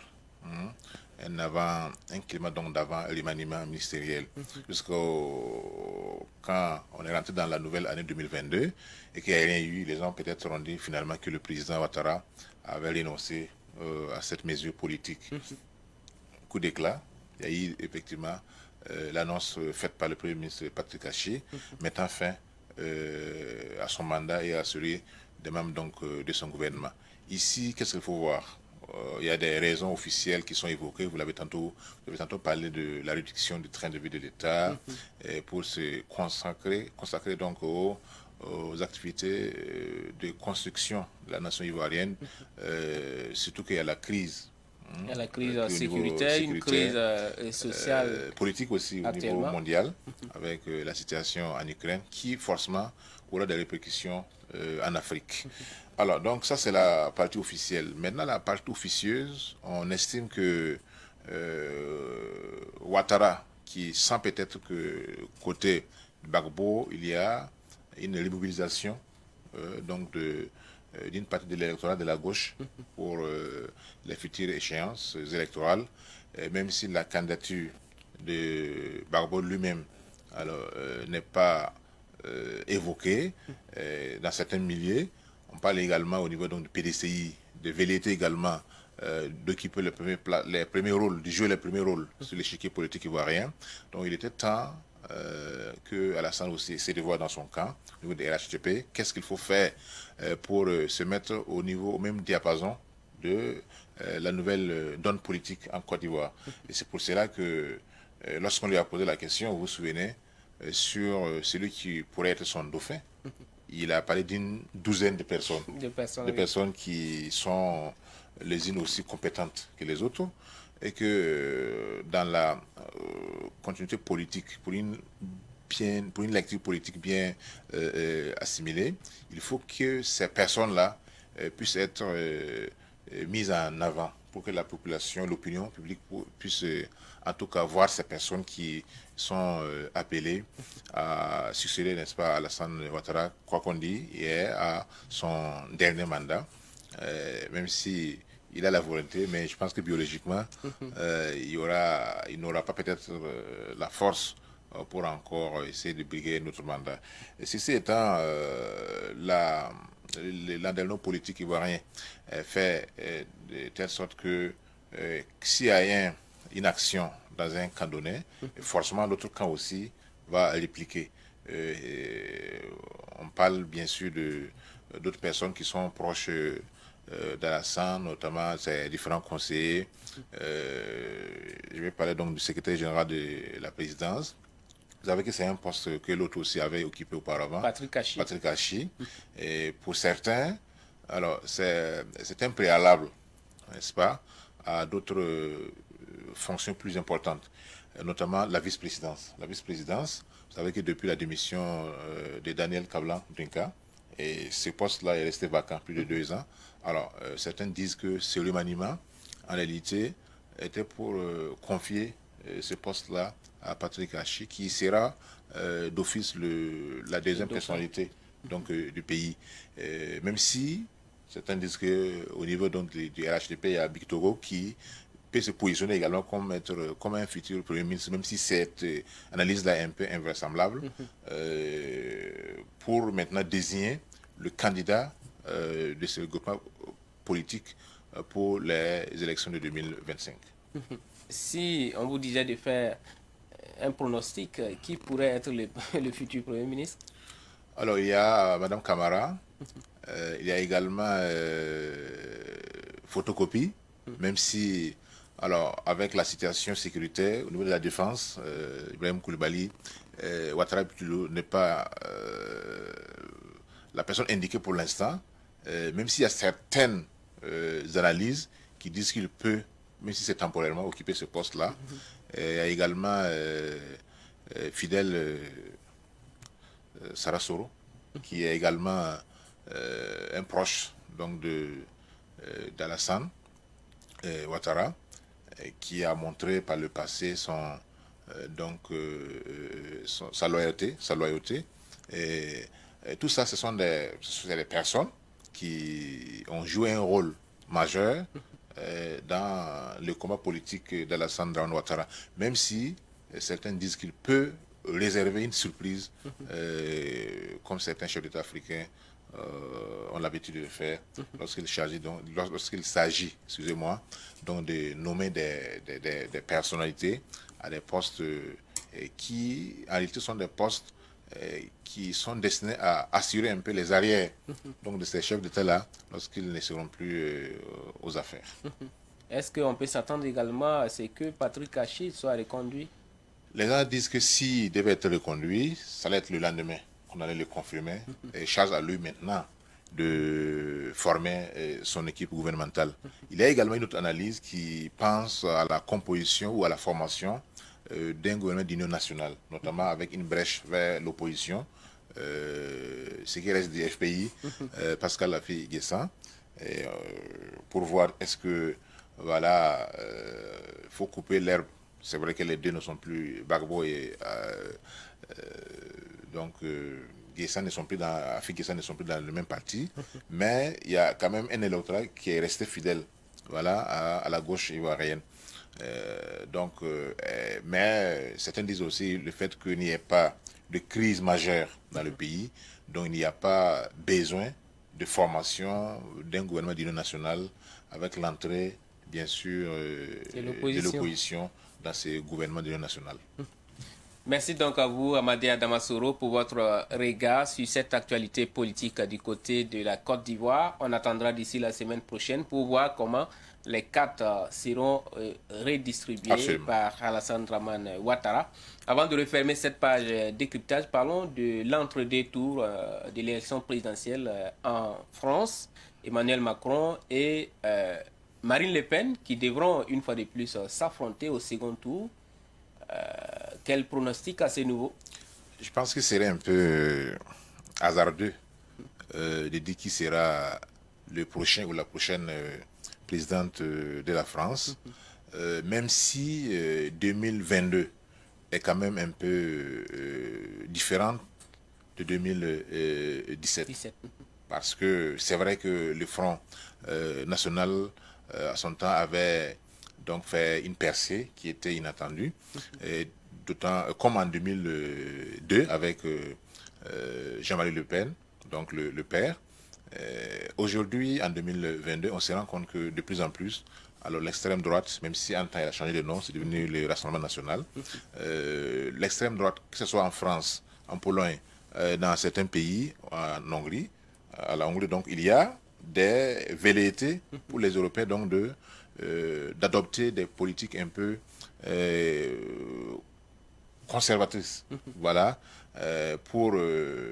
un climat donc d'avant remaniement ministériel. Jusqu'au quand on est rentré dans la nouvelle année 2022 et qu'il n'y a rien eu, les gens peut-être ont dit finalement que le président Ouattara avait renoncé à cette mesure politique. Coup d'éclat, il y a eu effectivement l'annonce faite par le Premier ministre Patrick Kachi mettant fin à son mandat et à celui des membres donc, de son gouvernement. Ici, qu'est-ce qu'il faut voir? il y a des raisons officielles qui sont évoquées. Vous avez tantôt parlé de la réduction du train de vie de l'État pour se consacrer donc aux activités de construction de la nation ivoirienne, surtout qu'il y a la crise. Il y a la crise sécuritaire, une crise sociale. Politique aussi au niveau mondial, avec la situation en Ukraine, qui forcément aura des répercussions en Afrique. Alors, donc ça c'est la partie officielle. Maintenant, la partie officieuse, on estime que Ouattara, qui sent peut-être que côté Gbagbo, il y a une remobilisation donc d'une partie de l'électorat de la gauche pour les futures échéances électorales, même si la candidature de Gbagbo lui-même n'est pas évoquée dans certains milieux. On parle également au niveau donc, du PDCI, de velléité également d'occuper les premiers rôles, de jouer les premiers rôles sur l'échiquier politique ivoirien. Donc il était temps que Alassane aussi essaie de voir dans son camp, au niveau des RHDP, qu'est-ce qu'il faut faire pour se mettre au même diapason de la nouvelle donne politique en Côte d'Ivoire. Et c'est pour cela que lorsqu'on lui a posé la question, vous vous souvenez, sur celui qui pourrait être son dauphin, il a parlé d'une douzaine de personnes. De personnes qui sont les unes aussi compétentes que les autres, et que dans la continuité politique, pour une lecture politique bien assimilée, il faut que ces personnes-là puissent être mises en avant pour que la population, l'opinion publique puisse en tout cas voir ces personnes qui sont appelées à succéder, n'est-ce pas, à Alassane Ouattara, quoi qu'on dise, et à son dernier mandat, même si il a la volonté, mais je pense que biologiquement, il n'aura pas peut-être la force pour encore essayer de briguer notre mandat. Et ceci étant, l'andelno politique ivoirien fait de telle sorte que s'il y a une action dans un camp donné, forcément l'autre camp aussi va répliquer. On parle bien sûr d'autres personnes qui sont proches d'Alassane, notamment ses différents conseillers. Je vais parler donc du secrétaire général de la présidence. Vous savez que c'est un poste que l'autre aussi avait occupé auparavant. Patrick Kachi. Et pour certains, alors c'est un préalable, n'est-ce pas, à d'autres fonctions plus importantes, notamment la vice-présidence. La vice-présidence, vous savez que depuis la démission de Daniel Kablan-Dunka, et ce poste-là est resté vacant plus de 2 ans. Alors, certains disent que ce remaniement, en réalité, était pour confier ce poste-là à Patrick Kachi, qui sera d'office la deuxième personnalité donc, du pays. Même si certains disent qu'au niveau donc, du RHDP, il y a Big Togo qui peut se positionner également comme un futur Premier ministre, même si cette analyse-là est un peu invraisemblable, pour maintenant désigner le candidat de ce groupement politique pour les élections de 2025. Si on vous disait de faire un pronostic, qui pourrait être le futur Premier ministre? Alors, il y a Mme Camara, il y a également Photocopie, même si, alors, avec la situation sécuritaire au niveau de la défense, Ibrahim Koulibaly, Ouattara n'est pas la personne indiquée pour l'instant, même s'il y a certaines analyses qui disent qu'il peut, même si c'est temporairement, occuper ce poste-là. Il y a également Fidel Sarasoro, qui est également un proche donc d'Alassane Ouattara, qui a montré par le passé sa loyauté. Et tout ça, ce sont des personnes qui ont joué un rôle majeur dans le combat politique d'Alassane Ouattara, même si certains disent qu'il peut réserver une surprise, comme certains chefs d'État africains ont l'habitude de le faire lorsqu'il s'agit, excusez-moi, donc de nommer des personnalités à des postes qui, en réalité, sont des postes qui sont destinés à assurer un peu les arrières donc, de ces chefs d'État-là lorsqu'ils ne seront plus aux affaires. Est-ce qu'on peut s'attendre également à ce que Patrick Achille soit reconduit? Les gens disent que s'il devait être reconduit, ça allait être le lendemain qu'on allait le confirmer. Et charge à lui maintenant de former son équipe gouvernementale. Il y a également une autre analyse qui pense à la composition ou à la formation d'un gouvernement d'union nationale, notamment avec une brèche vers l'opposition, ce qui reste du FPI, Pascal Lafay-Guessan, pour voir est-ce que voilà, faut couper l'herbe. C'est vrai que les deux ne sont plus, Gbagbo et donc Guessan ne sont plus dans, Affi-Guessan ne sont plus dans le même parti, mais il y a quand même un électorat qui est resté fidèle, voilà, à la gauche ivoirienne. Mais certains disent aussi le fait qu'il n'y ait pas de crise majeure dans le pays, donc il n'y a pas besoin de formation d'un gouvernement d'union nationale avec l'entrée, bien sûr, de l'opposition dans ces gouvernements d'union nationale. Merci donc à vous, Amadé Adamasoro, pour votre regard sur cette actualité politique du côté de la Côte d'Ivoire. On attendra d'ici la semaine prochaine pour voir comment les cartes seront redistribuées Absolument. par Alassane Dramane Ouattara. Avant de refermer cette page décryptage, parlons de l'entre-deux tours de l'élection présidentielle en France. Emmanuel Macron et Marine Le Pen qui devront une fois de plus s'affronter au second tour. Quel pronostic à ce niveau? Je pense que ce serait un peu hasardeux de dire qui sera le prochain ou la prochaine présidente de la France, même si 2022 est quand même un peu différente de 2017. Parce que c'est vrai que le Front National, à son temps, avait donc fait une percée qui était inattendue, d'autant comme en 2002 avec Jean-Marie Le Pen, donc le père. Aujourd'hui, en 2022, on se rend compte que de plus en plus, alors l'extrême droite, même si en temps elle a changé de nom, c'est devenu le Rassemblement National, l'extrême droite, que ce soit en France, en Pologne, dans certains pays, en Hongrie, à la Hongrie, donc il y a des velléités pour les Européens donc d'adopter des politiques un peu conservatrices, voilà, pour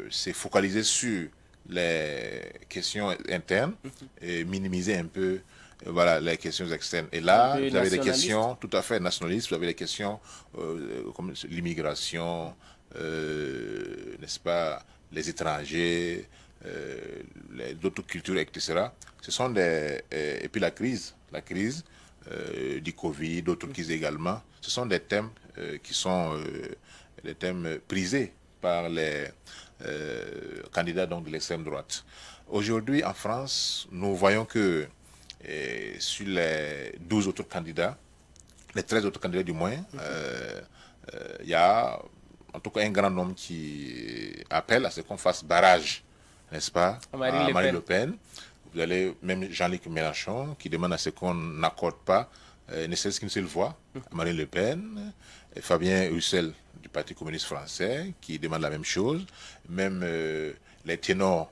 se focaliser sur les questions internes et minimiser un peu voilà, les questions externes. Et là, vous avez des questions tout à fait nationalistes, vous avez des questions comme l'immigration, n'est-ce pas, les étrangers, d'autres cultures, etc. Ce sont des... et puis la crise du Covid, d'autres crises également, ce sont des thèmes qui sont des thèmes prisés par les candidats donc, de l'extrême droite. Aujourd'hui, en France, nous voyons que sur les 12 autres candidats, les 13 autres candidats du moins, il y a en tout cas un grand nombre qui appelle à ce qu'on fasse barrage, n'est-ce pas, à Marine Le Pen. Vous avez même Jean-Luc Mélenchon qui demande à ce qu'on n'accorde pas, ne serait-ce qu'une seule voix, à Marine Le Pen, et Fabien Roussel du Parti communiste français qui demande la même chose, même les ténors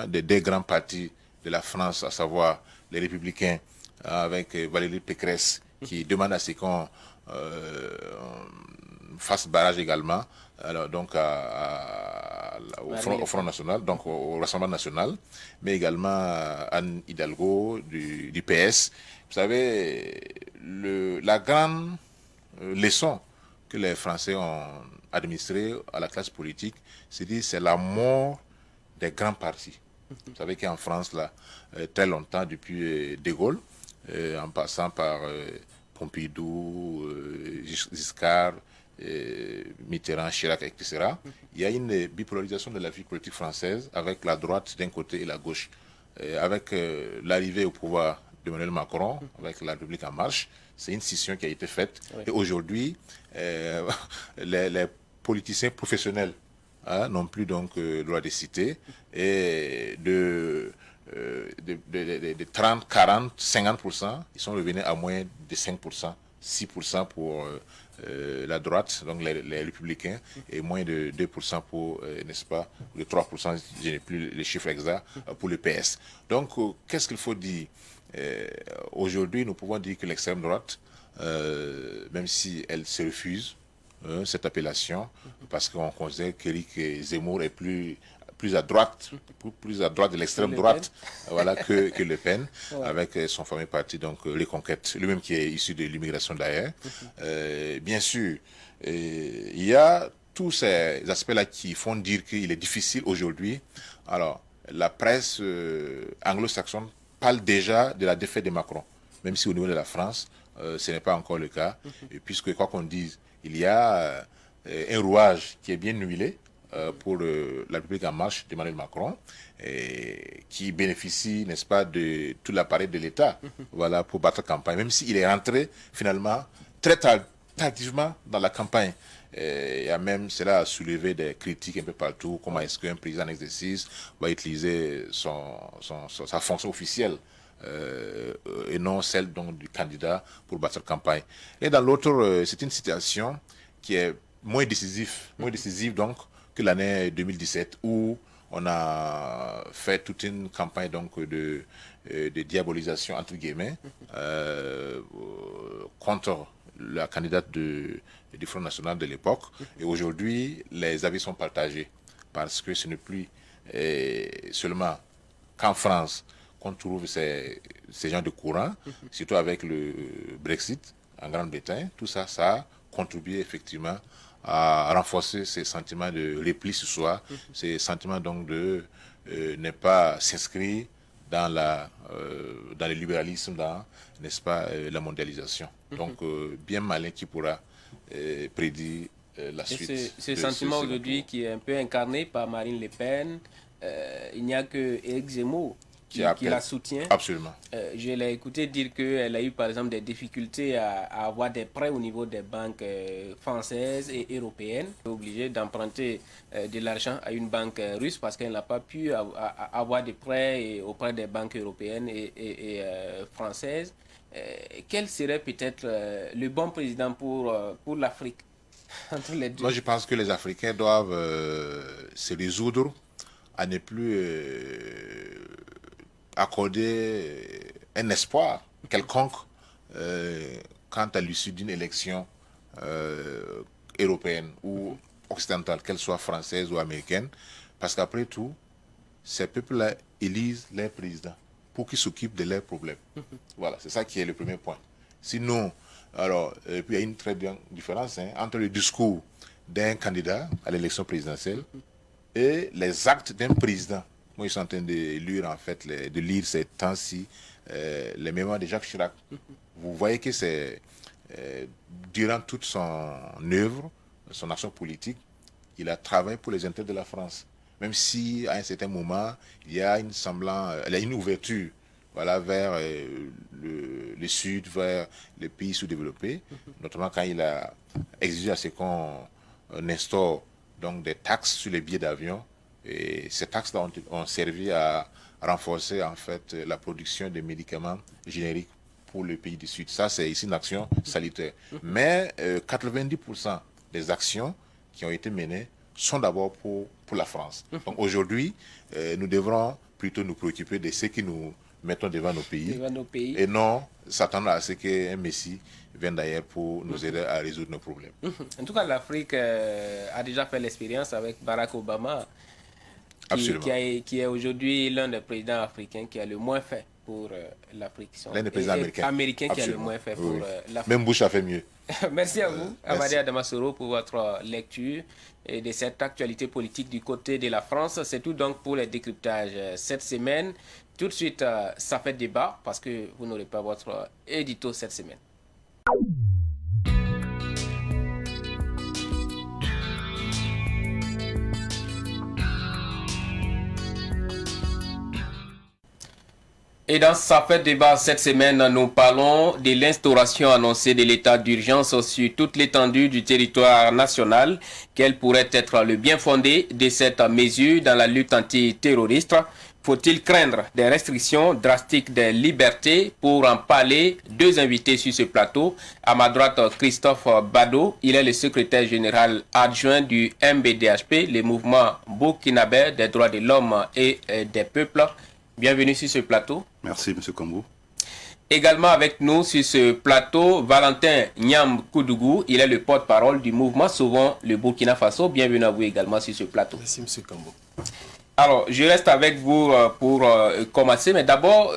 des grands partis de la France, à savoir les Républicains, avec Valérie Pécresse, qui demande à ce qu'on fasse barrage également, alors donc au Front National, donc au Rassemblement National, mais également Anne Hidalgo du PS. Vous savez, la grande leçon que les Français ont administrée à la classe politique, c'est la mort des grands partis. Vous savez qu'en France, là, très longtemps, depuis De Gaulle, en passant par Pompidou, Giscard, Mitterrand, Chirac, etc., il y a une bipolarisation de la vie politique française avec la droite d'un côté et la gauche. Avec l'arrivée au pouvoir d'Emmanuel Macron, avec la République en marche, c'est une scission qui a été faite. Oui. Et aujourd'hui, les politiciens professionnels n'ont plus donc le droit de citer, et de 30, 40, 50%, ils sont revenus à moins de 5% 6% pour la droite, donc les républicains, et moins de 2% pour, n'est-ce pas, de 3%, je n'ai plus les chiffres exacts, pour le PS. Donc, qu'est-ce qu'il faut dire? Aujourd'hui, nous pouvons dire que l'extrême droite, même si elle se refuse cette appellation, parce qu'on considère qu'Éric Zemmour est plus à droite de l'extrême droite, voilà, que Le Pen, avec son fameux parti, donc Reconquête, lui-même qui est issu de l'immigration d'ailleurs. Bien sûr, il y a tous ces aspects-là qui font dire qu'il est difficile aujourd'hui. Alors, la presse anglo-saxonne parle déjà de la défaite de Macron, même si au niveau de la France, ce n'est pas encore le cas, et puisque, quoi qu'on dise, il y a un rouage qui est bien huilé pour la République en marche d'Emmanuel Macron, qui bénéficie, n'est-ce pas, de tout l'appareil de l'État, voilà, pour battre campagne, même s'il est rentré finalement très tardivement dans la campagne. Il y a même, cela a soulevé des critiques un peu partout. Comment est-ce qu'un président en exercice va utiliser sa fonction officielle et non celle donc du candidat pour battre campagne. Et dans l'autre, c'est une situation qui est moins décisive donc que l'année 2017 où on a fait toute une campagne donc de diabolisation entre guillemets contre la candidate du Front National de l'époque. Et aujourd'hui, les avis sont partagés parce que ce n'est plus seulement qu'en France qu'on trouve ces gens de courant, surtout avec le Brexit en Grande-Bretagne. Tout ça, ça a contribué effectivement à renforcer ces sentiments de repli sur soi, ces sentiments donc de ne pas s'inscrire dans le libéralisme, dans, n'est-ce pas, la mondialisation. Donc, bien malin qui pourra prédire la suite. Et ce sentiment aujourd'hui qui est un peu incarné par Marine Le Pen, il n'y a que Éric Zemmour qui la soutient. Absolument. Je l'ai écouté dire qu'elle a eu par exemple des difficultés à avoir des prêts au niveau des banques françaises et européennes. Elle est obligée d'emprunter de l'argent à une banque russe parce qu'elle n'a pas pu avoir des prêts auprès des banques européennes et françaises. Quel serait peut-être le bon président pour l'Afrique entre les deux? Moi, je pense que les Africains doivent se résoudre à ne plus accorder un espoir quelconque quant à l'issue d'une élection européenne ou occidentale, qu'elle soit française ou américaine, parce qu'après tout, ces peuples-là élisent leurs présidents pour qu'ils s'occupent de leurs problèmes. Voilà, c'est ça qui est le premier point. Sinon, alors, puis il y a une très grande différence entre le discours d'un candidat à l'élection présidentielle et les actes d'un président. Moi, je suis en train de lire, en fait, de lire ces temps-ci les mémoires de Jacques Chirac. Vous voyez que c'est, durant toute son œuvre, son action politique, il a travaillé pour les intérêts de la France. Même si, à un certain moment, il y a une ouverture, voilà, vers le Sud, vers les pays sous-développés, notamment quand il a exigé à ce qu'on instaure donc, des taxes sur les billets d'avion. Et ces taxes-là ont servi à renforcer en fait la production de médicaments génériques pour le pays du Sud. Ça, c'est ici une action salutaire. Mais 90% des actions qui ont été menées sont d'abord pour la France. Donc aujourd'hui, nous devrons plutôt nous préoccuper de ce que nous mettons devant nos pays, et non s'attendre à ce qu'un Messie vienne d'ailleurs pour nous aider à résoudre nos problèmes. En tout cas, l'Afrique a déjà fait l'expérience avec Barack Obama, qui est aujourd'hui l'un des présidents africains qui a le moins fait pour l'Afrique. L'un des présidents américains qui a le moins fait pour l'Afrique. Même Bush a fait mieux. Merci à vous, Amadi Adamasoro, pour votre lecture et de cette actualité politique du côté de la France. C'est tout donc pour les décryptages cette semaine. Tout de suite, ça fait débat parce que vous n'aurez pas votre édito cette semaine. Et dans Ça fait débat cette semaine, nous parlons de l'instauration annoncée de l'état d'urgence sur toute l'étendue du territoire national. Quel pourrait être le bien fondé de cette mesure dans la lutte antiterroriste? Faut-il craindre des restrictions drastiques des libertés? Pour en parler, deux invités sur ce plateau. À ma droite, Christophe Bado. Il est le secrétaire général adjoint du MBDHP, le mouvement burkinabé des droits de l'homme et des peuples. Bienvenue sur ce plateau. Merci, M. Kambou. Également avec nous sur ce plateau, Valentin Nyam Koudougou. Il est le porte-parole du mouvement Sauvons le Burkina Faso. Bienvenue à vous également sur ce plateau. Merci, M. Kambou. Alors, je reste avec vous pour commencer, mais d'abord,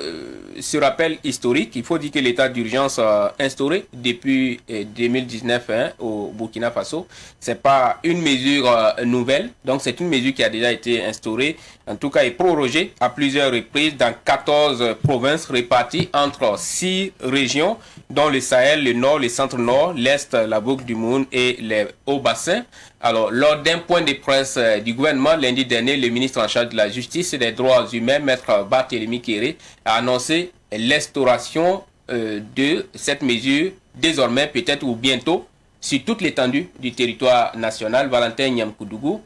ce rappel historique, il faut dire que l'état d'urgence instauré depuis 2019 au Burkina Faso, ce n'est pas une mesure nouvelle, donc c'est une mesure qui a déjà été instaurée, en tout cas est prorogée à plusieurs reprises dans 14 provinces réparties entre 6 régions, dont le Sahel, le Nord, le Centre-Nord, l'Est, la Boucle du Monde et les Hauts-Bassins. Alors, lors d'un point de presse du gouvernement lundi dernier, le ministre en charge de la justice et des droits humains, maître Barthélémy Kéré, a annoncé l'instauration de cette mesure désormais, peut-être ou bientôt, sur toute l'étendue du territoire national. Valentin Nyamkoudougou,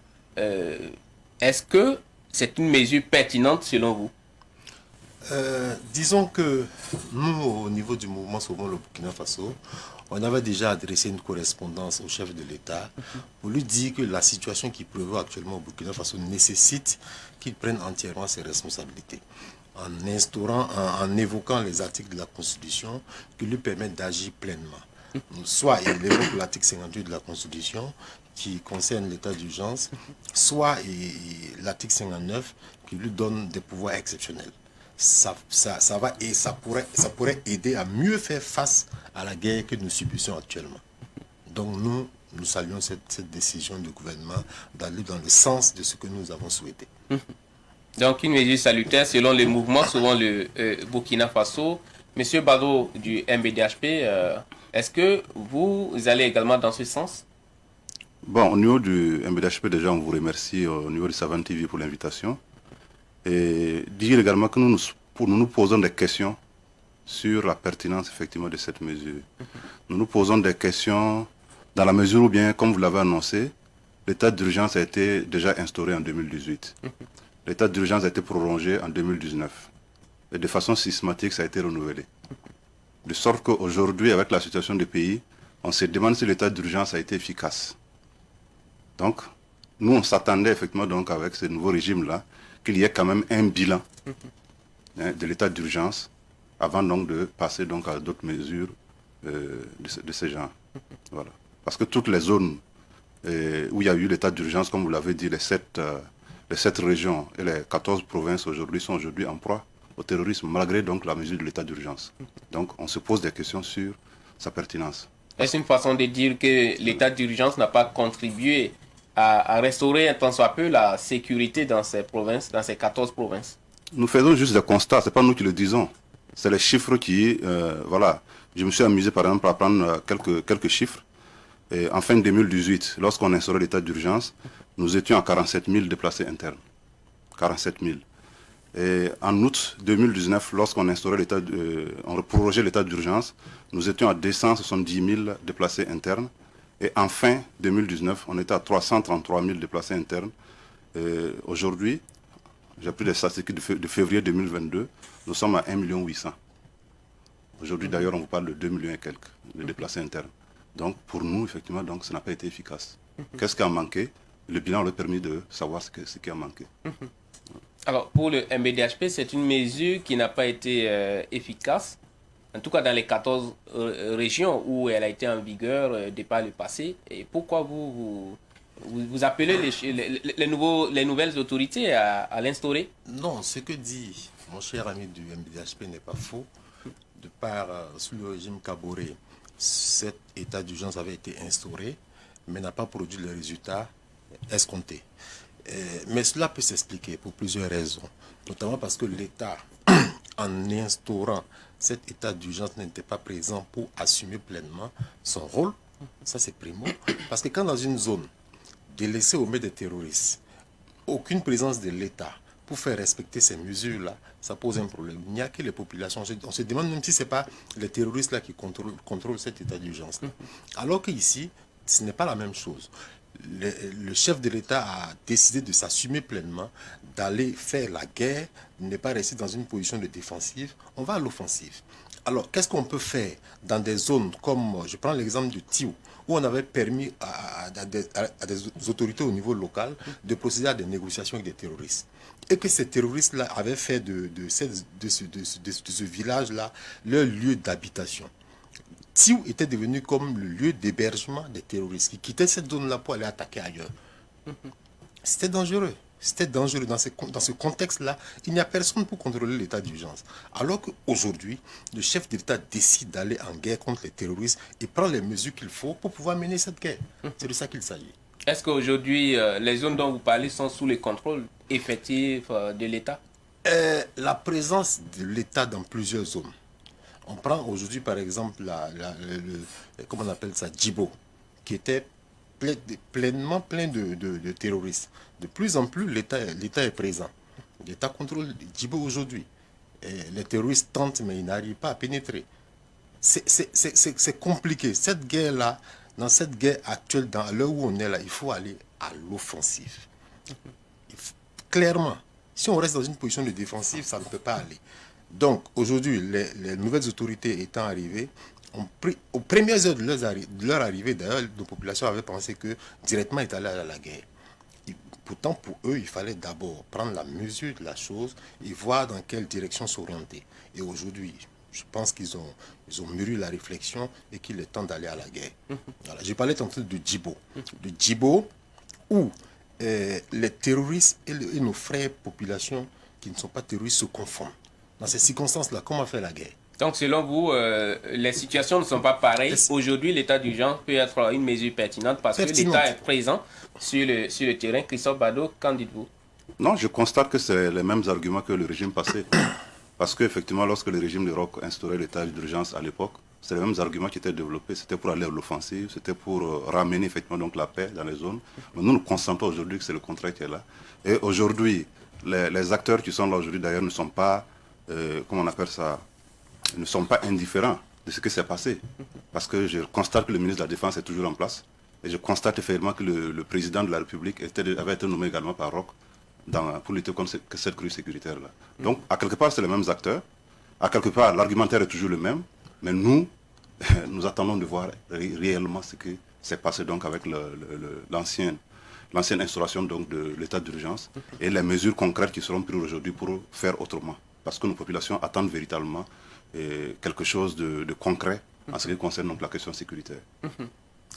est-ce que c'est une mesure pertinente selon vous? Disons que nous, au niveau du mouvement Sauvons le Burkina Faso, on avait déjà adressé une correspondance au chef de l'État pour lui dire que la situation qui prévaut actuellement au Burkina Faso nécessite qu'il prenne entièrement ses responsabilités, en instaurant, en évoquant les articles de la Constitution qui lui permettent d'agir pleinement. Soit il évoque l'article 58 de la Constitution qui concerne l'état d'urgence, soit l'article 59 qui lui donne des pouvoirs exceptionnels. Ça pourrait aider à mieux faire face à la guerre que nous subissons actuellement. Donc nous saluons cette décision du gouvernement d'aller dans le sens de ce que nous avons souhaité. Donc une mesure salutaire selon le mouvement, selon le Burkina Faso. Monsieur Bado du MBDHP, est-ce que vous allez également dans ce sens? Bon, au niveau du MBDHP, déjà on vous remercie au niveau de Savane TV pour l'invitation. Et dire également que nous nous posons des questions sur la pertinence effectivement de cette mesure. Nous nous posons des questions dans la mesure où bien, comme vous l'avez annoncé, l'état d'urgence a été déjà instauré en 2018. L'état d'urgence a été prolongé en 2019. Et de façon systématique, ça a été renouvelé. De sorte qu'aujourd'hui, avec la situation du pays, on se demande si l'état d'urgence a été efficace. Donc, nous, on s'attendait effectivement donc avec ce nouveau régime-là, qu'il y ait quand même un bilan de l'état d'urgence avant donc de passer donc à d'autres mesures de ce genre. Voilà. Parce que toutes les zones où il y a eu l'état d'urgence, comme vous l'avez dit, les 7 régions et les 14 provinces aujourd'hui sont aujourd'hui en proie au terrorisme, malgré donc la mesure de l'état d'urgence. Donc on se pose des questions sur sa pertinence. Est-ce une façon de dire que l'état d'urgence n'a pas contribué à restaurer un tant soit peu la sécurité dans ces provinces, dans ces 14 provinces? Nous faisons juste des constats, ce n'est pas nous qui le disons. C'est les chiffres qui... voilà. Je me suis amusé par exemple à prendre quelques chiffres. Et en fin 2018, lorsqu'on a instauré l'état d'urgence, nous étions à 47 000 déplacés internes. 47 000. Et en août 2019, lorsqu'on a instauré on a prorogé l'état d'urgence, nous étions à 270 000 déplacés internes. Et en fin 2019, on était à 333 000 déplacés internes. Aujourd'hui, j'ai pris les statistiques de février 2022, nous sommes à 1 800 000. Aujourd'hui, d'ailleurs, on vous parle de 2 millions et quelques de déplacés internes. Donc, pour nous, effectivement, donc, ça n'a pas été efficace. Qu'est-ce qui a manqué? Le bilan aurait permis de savoir ce qui a manqué. Alors, pour le MBDHP, c'est une mesure qui n'a pas été efficace. En tout cas, dans les 14 régions où elle a été en vigueur de par le passé. Et pourquoi vous appelez les nouvelles autorités à l'instaurer? Non, ce que dit mon cher ami du MBDHP n'est pas faux. De par, sous le régime Kaboré, cet état d'urgence avait été instauré, mais n'a pas produit le résultat escompté. Mais cela peut s'expliquer pour plusieurs raisons, notamment parce que l'État, en instaurant cet état d'urgence, n'était pas présent pour assumer pleinement son rôle. Ça, c'est primo. Parce que quand dans une zone délaissée au milieu des terroristes, aucune présence de l'État pour faire respecter ces mesures-là, ça pose un problème. Il n'y a que les populations. On se demande même si ce n'est pas les terroristes là qui contrôlent cet état d'urgence. Alors qu'ici, ce n'est pas la même chose. le chef de l'État a décidé de s'assumer pleinement, d'aller faire la guerre, de ne pas rester dans une position de défensive, on va à l'offensive. Alors, qu'est-ce qu'on peut faire dans des zones comme, je prends l'exemple de Tiou, où on avait permis à des autorités au niveau local de procéder à des négociations avec des terroristes. Et que ces terroristes-là avaient fait de ce village-là leur lieu d'habitation. Tiou était devenu comme le lieu d'hébergement des terroristes qui quittaient cette zone-là pour aller attaquer ailleurs. C'était dangereux. C'était dangereux. Dans ce contexte-là, il n'y a personne pour contrôler l'état d'urgence. Alors qu'aujourd'hui, le chef d'État décide d'aller en guerre contre les terroristes et prend les mesures qu'il faut pour pouvoir mener cette guerre. C'est de ça qu'il s'agit. Est-ce qu'aujourd'hui, les zones dont vous parlez sont sous le contrôle effectif de l'État? La présence de l'État dans plusieurs zones. On prend aujourd'hui, par exemple, comment on appelle ça, Djibo, qui était pleinement plein de terroristes. De plus en plus, l'État est présent. L'État contrôle Djibo aujourd'hui. Les terroristes tentent, mais ils n'arrivent pas à pénétrer. C'est compliqué. Cette guerre-là, dans cette guerre actuelle, dans l'heure où on est là, il faut aller à l'offensive. Clairement, si on reste dans une position de défensive, ça ne peut pas aller. Donc, aujourd'hui, les nouvelles autorités étant arrivées, aux premières heures de leur arrivée, d'ailleurs, nos populations avaient pensé que directement ils allaient à la guerre. Et pourtant, pour eux, il fallait d'abord prendre la mesure de la chose et voir dans quelle direction s'orienter. Et aujourd'hui, je pense qu'ils ont mûri la réflexion et qu'il est temps d'aller à la guerre. Voilà. J'ai parlé tantôt de Djibo. De Djibo, où les terroristes et nos frères populations qui ne sont pas terroristes se confondent. Dans ces circonstances-là, comment faire la guerre? Donc, selon vous, les situations ne sont pas pareilles. Aujourd'hui, l'état d'urgence peut être une mesure pertinente parce que l'État est présent sur le terrain. Christophe Bado, qu'en dites-vous? Non, je constate que c'est les mêmes arguments que le régime passé. Parce qu'effectivement, lorsque le régime de Roch instaurait l'état d'urgence à l'époque, c'est les mêmes arguments qui étaient développés. C'était pour aller à l'offensive, c'était pour ramener effectivement donc la paix dans les zones. Mais nous constatons aujourd'hui que c'est le contraire qui est là. Et aujourd'hui, les acteurs qui sont là aujourd'hui d'ailleurs ne sont pas, comment on appelle ça, ne sont pas indifférents de ce qui s'est passé. Parce que je constate que le ministre de la Défense est toujours en place. Et je constate effectivement que le président de la République avait été nommé également par Roch pour lutter contre cette crise sécuritaire-là. Donc, à quelque part, c'est les mêmes acteurs. À quelque part, l'argumentaire est toujours le même. Mais nous attendons de voir réellement ce qui s'est passé donc avec l'ancienne instauration donc de l'état d'urgence et les mesures concrètes qui seront prises aujourd'hui pour faire autrement. Parce que nos populations attendent véritablement quelque chose de concret en ce qui concerne donc la question sécuritaire.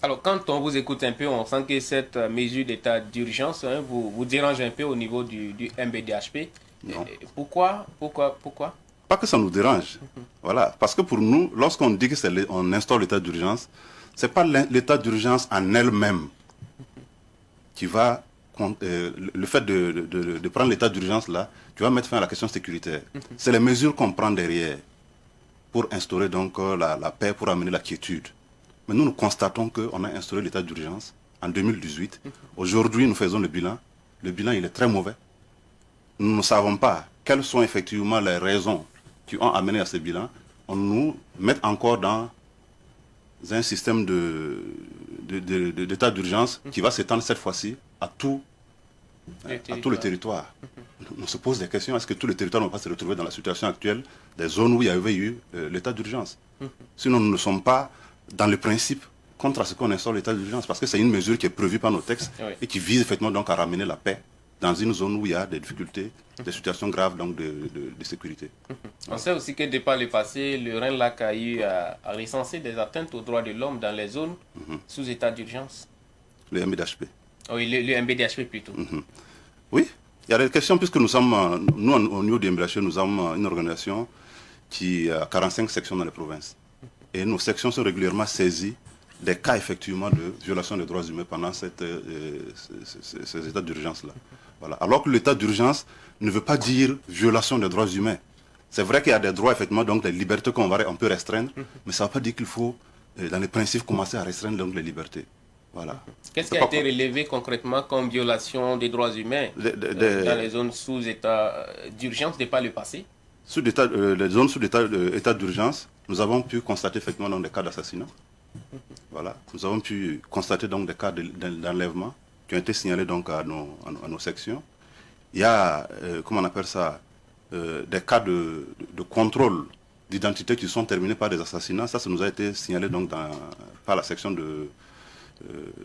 Alors, quand on vous écoute un peu, on sent que cette mesure d'état d'urgence vous dérange un peu au niveau du MBDHP. Non. Pourquoi? Pas que ça nous dérange. Voilà. Parce que pour nous, lorsqu'on dit qu'on instaure l'état d'urgence, ce n'est pas l'état d'urgence en elle-même qui va... le fait de prendre l'état d'urgence là, tu vas mettre fin à la question sécuritaire. C'est les mesures qu'on prend derrière pour instaurer donc la paix, pour amener la quiétude. Mais nous constatons qu'on a instauré l'état d'urgence en 2018. Aujourd'hui, nous faisons le bilan. Le bilan, il est très mauvais. Nous ne savons pas quelles sont effectivement les raisons qui ont amené à ce bilan. On nous met encore dans un système d'état d'urgence qui va s'étendre cette fois-ci à tout le territoire. On se pose des questions, est-ce que tous les territoires ne vont pas se retrouver dans la situation actuelle des zones où il y avait eu l'état d'urgence? Sinon, nous ne sommes pas dans le principe contre ce qu'on instaure l'état d'urgence, parce que c'est une mesure qui est prévue par nos textes et qui vise effectivement donc à ramener la paix dans une zone où il y a des difficultés, des situations graves donc de sécurité. On sait aussi que de par le passé, le RENLAC a eu à recenser des atteintes aux droits de l'homme dans les zones sous état d'urgence. Le MBDHP. Oui, le MBDHP plutôt. Oui, il y a des questions puisque nous sommes, nous au niveau du MBDHP, nous sommes une organisation qui a 45 sections dans les provinces. Et nos sections sont régulièrement saisies des cas effectivement de violation des droits humains pendant ces états d'urgence-là. Voilà. Alors que l'état d'urgence ne veut pas dire violation des droits humains. C'est vrai qu'il y a des droits, effectivement, donc les libertés qu'on peut restreindre, mais ça ne veut pas dire qu'il faut, dans les principes, commencer à restreindre donc, les libertés. Voilà. Qu'est-ce qui a été relevé concrètement comme violation des droits humains dans les zones sous état d'urgence de par le passé? Les zones sous état d'urgence, nous avons pu constater effectivement dans des cas d'assassinat. Voilà. Nous avons pu constater donc des cas d'enlèvement qui ont été signalés donc à nos sections. Il y a, comment on appelle ça, des cas de contrôle d'identité qui sont terminés par des assassinats. Ça nous a été signalé donc par la section de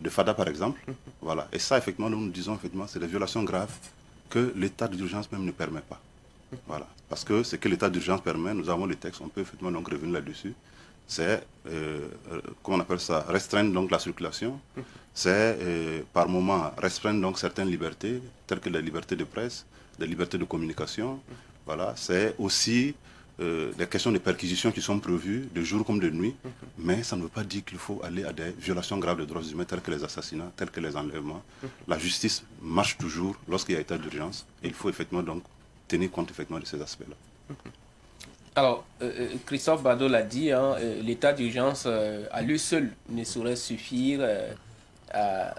FADA par exemple. Voilà. Et ça, effectivement, nous disons, effectivement, c'est des violations graves que l'état d'urgence même ne permet pas. Voilà. Parce que ce que l'état d'urgence permet, nous avons les textes, on peut effectivement donc revenir là-dessus. C'est, comment on appelle ça, restreindre donc la circulation. C'est, par moment, restreindre donc certaines libertés, telles que la liberté de presse, la liberté de communication. Voilà. C'est aussi des questions de perquisition qui sont prévues de jour comme de nuit, mais ça ne veut pas dire qu'il faut aller à des violations graves des droits humains telles que les assassinats, tels que les enlèvements. La justice marche toujours lorsqu'il y a état d'urgence et il faut effectivement donc tenir compte effectivement de ces aspects-là. Alors, Christophe Badot l'a dit, hein, l'état d'urgence à lui seul ne saurait suffire à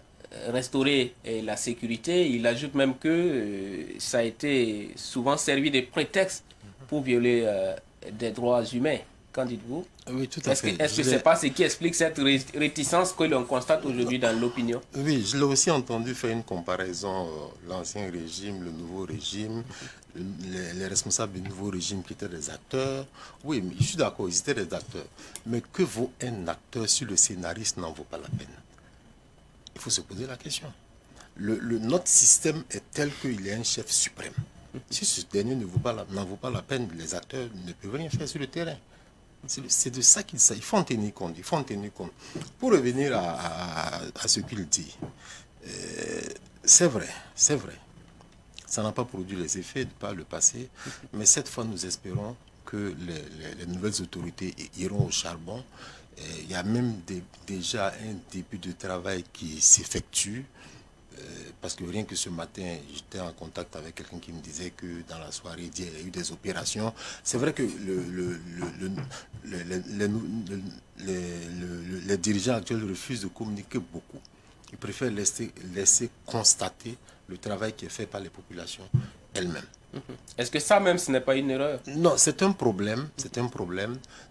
restaurer la sécurité. Il ajoute même que ça a été souvent servi de prétexte pour violer des droits humains. Qu'en dites-vous? Oui, tout à fait. Est-ce que ce n'est pas ce qui explique cette réticence que l'on constate aujourd'hui dans l'opinion? Oui, je l'ai aussi entendu faire une comparaison, l'ancien régime, le nouveau régime, les responsables du nouveau régime qui étaient des acteurs. Oui, mais je suis d'accord, ils étaient des acteurs. Mais que vaut un acteur si le scénariste n'en vaut pas la peine? Il faut se poser la question. Notre système est tel qu'il y a un chef suprême. Si ce dernier n'en vaut pas la peine, les acteurs ne peuvent rien faire sur le terrain. C'est de ça qu'il s'agit. Il faut en tenir compte. Il faut en tenir compte. Pour revenir à ce qu'il dit, c'est vrai. Ça n'a pas produit les effets par le passé, mais cette fois, nous espérons que les nouvelles autorités iront au charbon. Il y a même déjà un début de travail qui s'effectue. Parce que rien que ce matin, j'étais en contact avec quelqu'un qui me disait que dans la soirée d'hier, il y a eu des opérations. C'est vrai que les dirigeants actuels refusent de communiquer beaucoup. Ils préfèrent laisser constater le travail qui est fait par les populations elles-mêmes. Est-ce que ça même, ce n'est pas une erreur? Non, c'est un problème.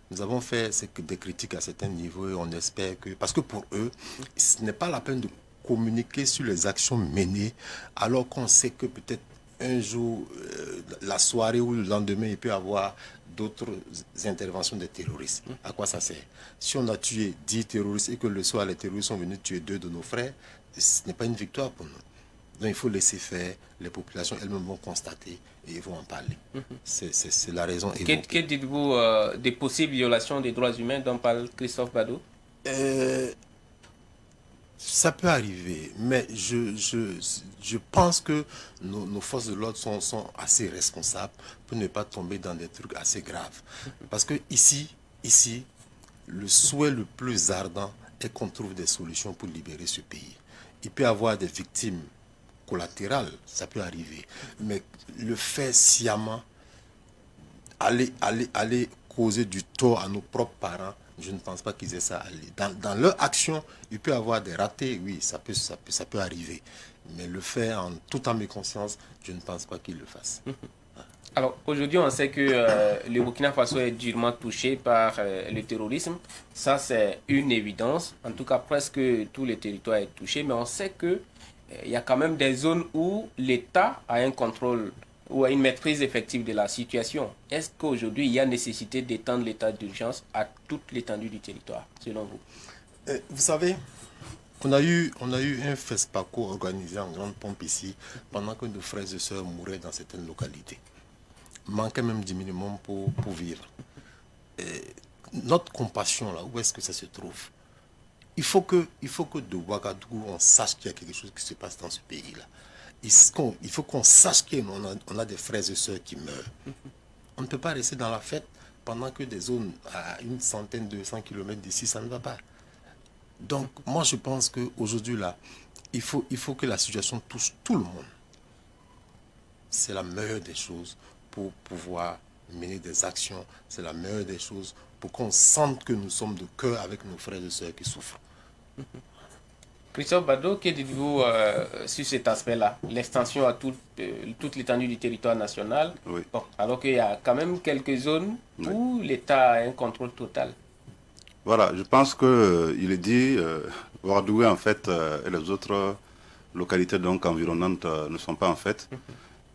Nous avons fait des critiques à certains niveaux et on espère que... Parce que pour eux, ce n'est pas la peine de communiquer sur les actions menées alors qu'on sait que peut-être un jour, la soirée ou le lendemain, il peut y avoir d'autres interventions des terroristes. À quoi ça sert? Si on a tué 10 terroristes et que le soir les terroristes sont venus tuer 2 de nos frères, ce n'est pas une victoire pour nous. Donc il faut laisser faire, les populations elles-mêmes vont constater et ils vont en parler. C'est la raison. Que dites-vous des possibles violations des droits humains dont parle Christophe Badot? Ça peut arriver, mais je pense que nos forces de l'ordre sont assez responsables pour ne pas tomber dans des trucs assez graves. Parce que ici, le souhait le plus ardent est qu'on trouve des solutions pour libérer ce pays. Il peut y avoir des victimes collatérales, ça peut arriver, mais le faire sciemment, aller causer du tort à nos propres parents, je ne pense pas qu'ils aient ça à aller. Dans leur action, il peut y avoir des ratés, oui, ça peut arriver. Mais le faire en toute âme et conscience, je ne pense pas qu'ils le fassent. Alors, aujourd'hui, on sait que le Burkina Faso est durement touché par le terrorisme. Ça, c'est une évidence. En tout cas, presque tout le territoire est touché. Mais on sait qu'il y a quand même des zones où l'État a un contrôle ou à une maîtrise effective de la situation. Est-ce qu'aujourd'hui, il y a nécessité d'étendre l'état d'urgence à toute l'étendue du territoire, selon vous? Vous savez, on a eu un FESPACO organisé en grande pompe ici, pendant que nos frères et sœurs mouraient dans certaines localités. Manquait même du minimum pour vivre. Notre compassion, là, où est-ce que ça se trouve? Il faut que de Ouagadougou, on sache qu'il y a quelque chose qui se passe dans ce pays-là. Il faut qu'on sache qu'on a des frères et sœurs qui meurent. On ne peut pas rester dans la fête pendant que des zones à 100-200 km d'ici, ça ne va pas. Donc, moi, je pense qu'aujourd'hui, là, il faut que la situation touche tout le monde. C'est la meilleure des choses pour pouvoir mener des actions. C'est la meilleure des choses pour qu'on sente que nous sommes de cœur avec nos frères et sœurs qui souffrent. Christophe Badot, que dites-vous sur cet aspect-là, l'extension à toute l'étendue du territoire national, oui. Bon, alors qu'il y a quand même quelques zones où l'État a un contrôle total? Voilà, je pense qu'il est dit, Ouagadougou en fait et les autres localités donc environnantes ne sont pas en fait.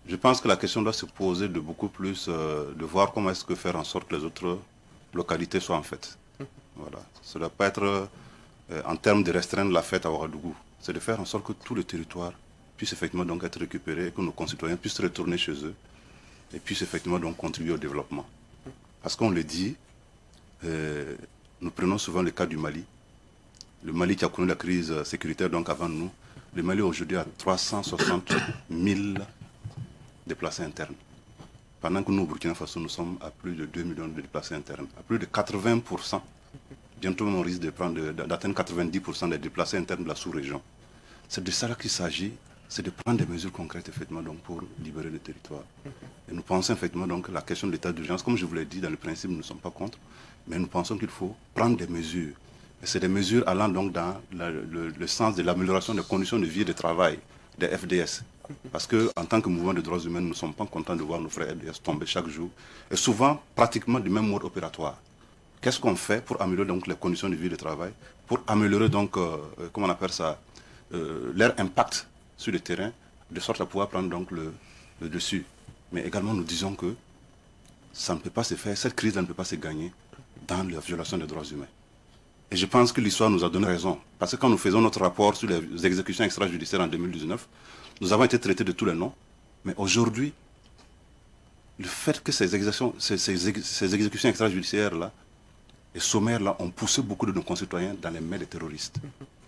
Je pense que la question doit se poser de beaucoup plus, de voir comment est-ce que faire en sorte que les autres localités soient en fait. Voilà, ça ne doit pas être en termes de restreindre la fête à Ouagadougou, c'est de faire en sorte que tout le territoire puisse effectivement donc être récupéré, que nos concitoyens puissent retourner chez eux et puissent effectivement donc contribuer au développement. Parce qu'on le dit, nous prenons souvent le cas du Mali. Le Mali qui a connu la crise sécuritaire donc avant nous. Le Mali aujourd'hui a 360 000 déplacés internes. Pendant que nous, au Burkina Faso, nous sommes à plus de 2 millions de déplacés internes. À plus de 80%. Bientôt, on risque d'atteindre 90% des déplacés internes de la sous-région. C'est de ça qu'il s'agit, c'est de prendre des mesures concrètes effectivement donc, pour libérer le territoire. Et nous pensons effectivement donc la question de l'état d'urgence, comme je vous l'ai dit, dans le principe, nous ne sommes pas contre, mais nous pensons qu'il faut prendre des mesures. Et c'est des mesures allant donc dans le sens de l'amélioration des conditions de vie et de travail des FDS. Parce qu'en tant que mouvement de droits humains, nous ne sommes pas contents de voir nos frères FDS tomber chaque jour, et souvent pratiquement du même mode opératoire. Qu'est-ce qu'on fait pour améliorer donc les conditions de vie et de travail, pour améliorer donc, comment on appelle ça, leur impact sur le terrain, de sorte à pouvoir prendre donc le dessus. Mais également nous disons que ça ne peut pas se faire, cette crise ne peut pas se gagner dans la violation des droits humains. Et je pense que l'histoire nous a donné raison. Parce que quand nous faisons notre rapport sur les exécutions extrajudiciaires en 2019, nous avons été traités de tous les noms. Mais aujourd'hui, le fait que ces exécutions extrajudiciaires-là et sommaires-là ont poussé beaucoup de nos concitoyens dans les mains des terroristes.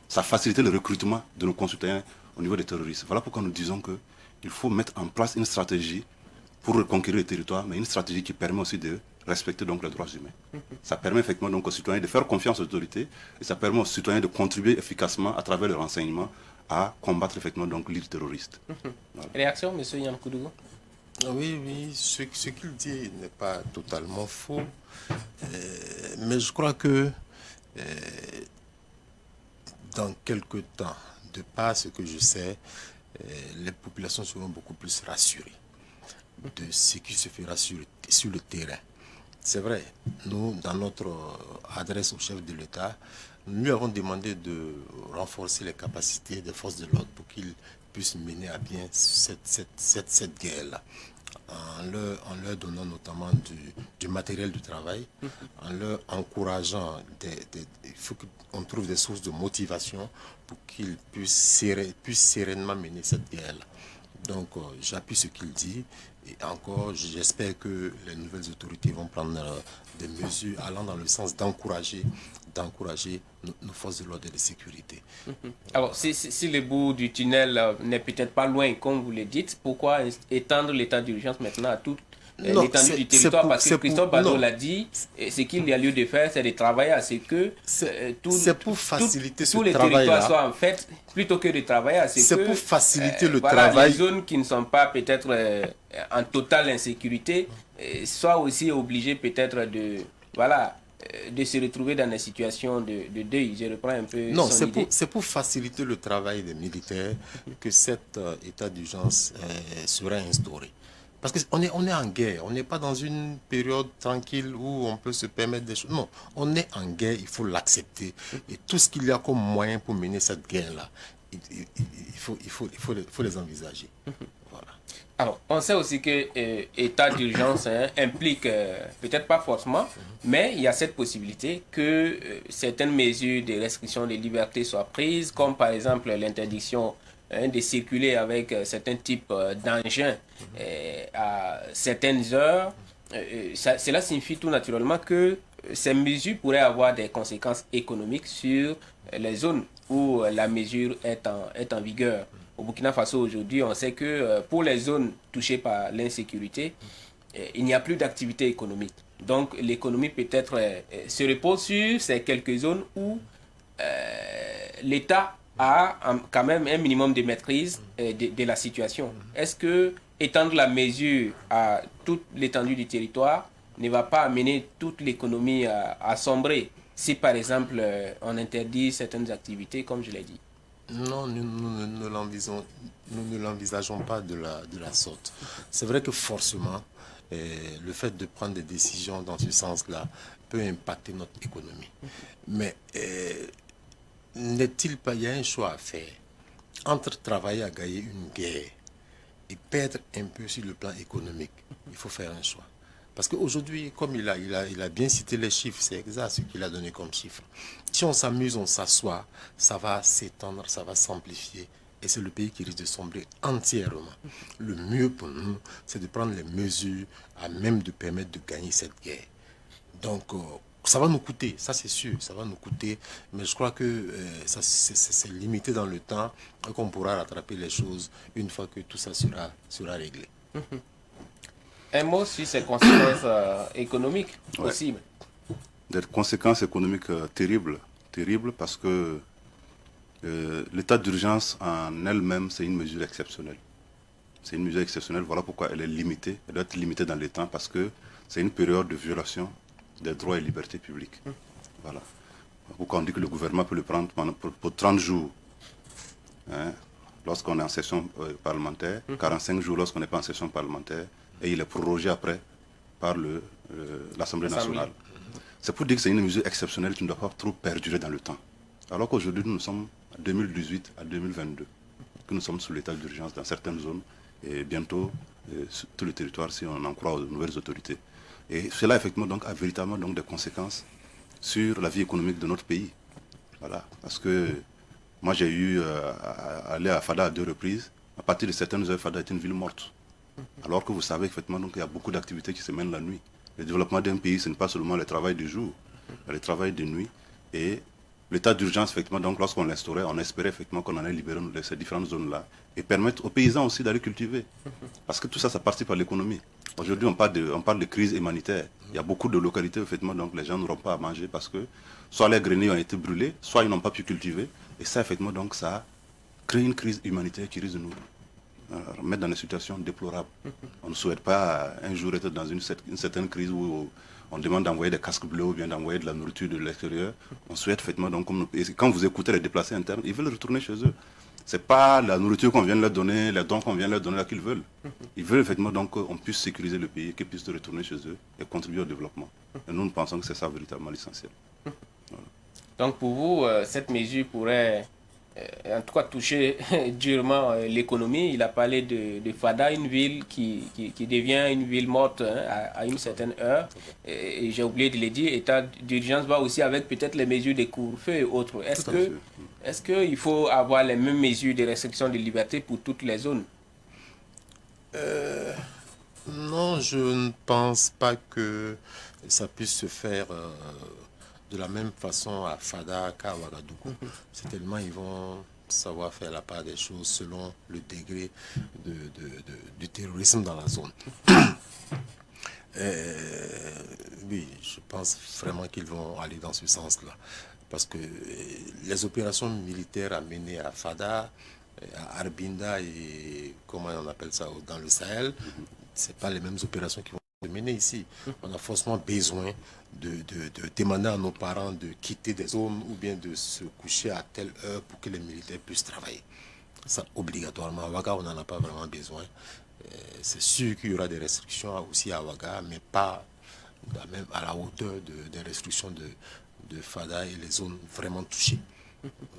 Ça a facilité le recrutement de nos concitoyens au niveau des terroristes. Voilà pourquoi nous disons qu'il faut mettre en place une stratégie pour reconquérir le territoire, mais une stratégie qui permet aussi de respecter donc les droits humains. Ça permet effectivement donc aux citoyens de faire confiance aux autorités et ça permet aux citoyens de contribuer efficacement à travers le renseignement à combattre effectivement donc l'île terroriste. Voilà. Réaction, M. Yann Koudou? Oui, ce qu'il dit n'est pas totalement faux, mais je crois que dans quelques temps, de par ce que je sais, les populations seront beaucoup plus rassurées de ce qui se fera sur le terrain. C'est vrai, nous, dans notre adresse au chef de l'État, nous lui avons demandé de renforcer les capacités des forces de l'ordre pour qu'ils puissent mener à bien cette guerre-là, en leur donnant notamment du matériel de travail, en leur encourageant, il faut qu'on trouve des sources de motivation pour qu'ils puissent sereinement mener cette guerre-là. Donc j'appuie ce qu'il dit et encore j'espère que les nouvelles autorités vont prendre des mesures allant dans le sens d'encourager nos forces de l'ordre et de sécurité. Alors si le bout du tunnel n'est peut-être pas loin comme vous le dites, pourquoi étendre l'état d'urgence maintenant à toute l'étendue du territoire? Parce que Christophe Badou l'a dit, ce qu'il y a lieu de faire, c'est de travailler à ce que pour faciliter tous les territoires soient en fait, plutôt que de travailler à ce que... C'est pour faciliter le travail. Les zones qui ne sont pas peut-être en totale insécurité soient aussi obligées peut-être de se retrouver dans des situations de deuil. Je reprends un peu son idée. C'est pour faciliter le travail des militaires que cet état d'urgence sera instauré. Parce qu'on est en guerre, on n'est pas dans une période tranquille où on peut se permettre des choses. Non, on est en guerre, il faut l'accepter. Et tout ce qu'il y a comme moyen pour mener cette guerre-là, il faut les envisager. Voilà. Alors, on sait aussi que état d'urgence implique, peut-être pas forcément, mais il y a cette possibilité que certaines mesures de restriction des libertés soient prises, comme par exemple l'interdiction de circuler avec certains types d'engins à certaines heures. Cela signifie tout naturellement que ces mesures pourraient avoir des conséquences économiques sur les zones où la mesure est en vigueur. Au Burkina Faso aujourd'hui, on sait que pour les zones touchées par l'insécurité, il n'y a plus d'activité économique. Donc l'économie peut-être se repose sur ces quelques zones où l'État a quand même un minimum de maîtrise de la situation. Est-ce que étendre la mesure à toute l'étendue du territoire ne va pas amener toute l'économie à sombrer si par exemple on interdit certaines activités comme je l'ai dit? Non, nous ne l'envisageons pas de la sorte. C'est vrai que forcément, le fait de prendre des décisions dans ce sens-là peut impacter notre économie. Mais n'est-il pas, il y a un choix à faire entre travailler à gagner une guerre et perdre un peu sur le plan économique. Il faut faire un choix. Parce qu'aujourd'hui, comme il a bien cité les chiffres, c'est exact ce qu'il a donné comme chiffre. Si on s'amuse, on s'assoit, ça va s'étendre, ça va s'amplifier. Et c'est le pays qui risque de sombrer entièrement. Le mieux pour nous, c'est de prendre les mesures à même de permettre de gagner cette guerre. Donc, ça va nous coûter, ça c'est sûr, ça va nous coûter. Mais je crois que c'est limité dans le temps et qu'on pourra rattraper les choses une fois que tout ça sera réglé. Un mot sur ces conséquences économiques possibles. Des conséquences économiques terribles parce que l'état d'urgence en elle-même, c'est une mesure exceptionnelle. C'est une mesure exceptionnelle, voilà pourquoi elle est limitée. Elle doit être limitée dans les temps parce que c'est une période de violation des droits et libertés publiques. Voilà. Pourquoi on dit que le gouvernement peut le prendre pour 30 jours, hein, lorsqu'on est en session parlementaire, 45 jours lorsqu'on n'est pas en session parlementaire, et il est prorogé après par l'Assemblée nationale. C'est pour dire que c'est une mesure exceptionnelle qui ne doit pas trop perdurer dans le temps. Alors qu'aujourd'hui, nous sommes en 2018 à 2022, que nous sommes sous l'état d'urgence dans certaines zones, et bientôt sur tout le territoire si on en croit aux nouvelles autorités. Et cela, effectivement, donc, a véritablement donc, des conséquences sur la vie économique de notre pays. Voilà. Parce que moi, j'ai eu à aller à Fada à 2 reprises. À partir de certaines heures, Fada est une ville morte. Alors que vous savez, effectivement, donc, il y a beaucoup d'activités qui se mènent la nuit. Le développement d'un pays, ce n'est pas seulement le travail du jour, il y a le travail de nuit. Et l'état d'urgence, effectivement, donc, lorsqu'on l'instaurait, on espérait effectivement qu'on allait libérer ces différentes zones-là et permettre aux paysans aussi d'aller cultiver. Parce que tout ça, ça participe à l'économie. Aujourd'hui, on parle de crise humanitaire. Il y a beaucoup de localités, effectivement, donc les gens n'auront pas à manger parce que soit les greniers ont été brûlés, soit ils n'ont pas pu cultiver. Et ça, effectivement, donc, ça crée une crise humanitaire qui risque de nous mettre dans des situations déplorables. On ne souhaite pas un jour être dans une certaine crise où on demande d'envoyer des casques bleus ou bien d'envoyer de la nourriture de l'extérieur. On souhaite, effectivement, donc, quand vous écoutez les déplacés internes, ils veulent retourner chez eux. Ce n'est pas la nourriture qu'on vient de leur donner, les dons qu'on vient de leur donner là qu'ils veulent. Ils veulent effectivement donc qu'on puisse sécuriser le pays, qu'ils puissent retourner chez eux et contribuer au développement. Et nous pensons que c'est ça véritablement l'essentiel. Voilà. Donc pour vous, cette mesure pourrait en tout cas toucher durement l'économie. Il a parlé de Fada, une ville qui devient une ville morte à une certaine heure. Et j'ai oublié de le dire, état d'urgence va aussi avec peut-être les mesures de couvre-feu et autres. Est-ce qu'il faut avoir les mêmes mesures de restriction de liberté pour toutes les zones? Non, je ne pense pas que ça puisse se faire de la même façon à Fada qu'à Ouagadougou. C'est tellement ils vont savoir faire la part des choses selon le degré du terrorisme dans la zone. Oui, je pense vraiment qu'ils vont aller dans ce sens-là. Parce que les opérations militaires à mener à Fada, à Arbinda et comment on appelle ça dans le Sahel, ce pas les mêmes opérations qui vont se mener ici. On a forcément besoin de demander à nos parents de quitter des zones ou bien de se coucher à telle heure pour que les militaires puissent travailler. Ça, obligatoirement. À Ouaga, on n'en a pas vraiment besoin. C'est sûr qu'il y aura des restrictions aussi à Ouaga, mais pas même à la hauteur des restrictions de Fada et les zones vraiment touchées.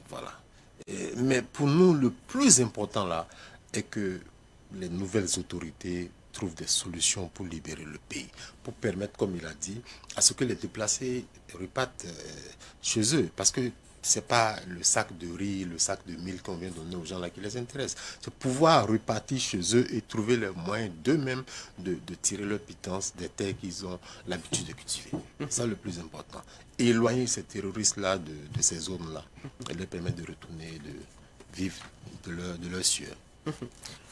Voilà. Mais pour nous, le plus important là est que les nouvelles autorités trouvent des solutions pour libérer le pays, pour permettre, comme il a dit, à ce que les déplacés repartent chez eux. Parce que ce n'est pas le sac de riz, le sac de mil qu'on vient donner aux gens là qui les intéresse. C'est pouvoir repartir chez eux et trouver les moyens d'eux-mêmes de tirer leur pitance des terres qu'ils ont l'habitude de cultiver. C'est ça le plus important. Et éloigner ces terroristes-là de ces zones-là et leur permettre de retourner, de vivre de leur sueur.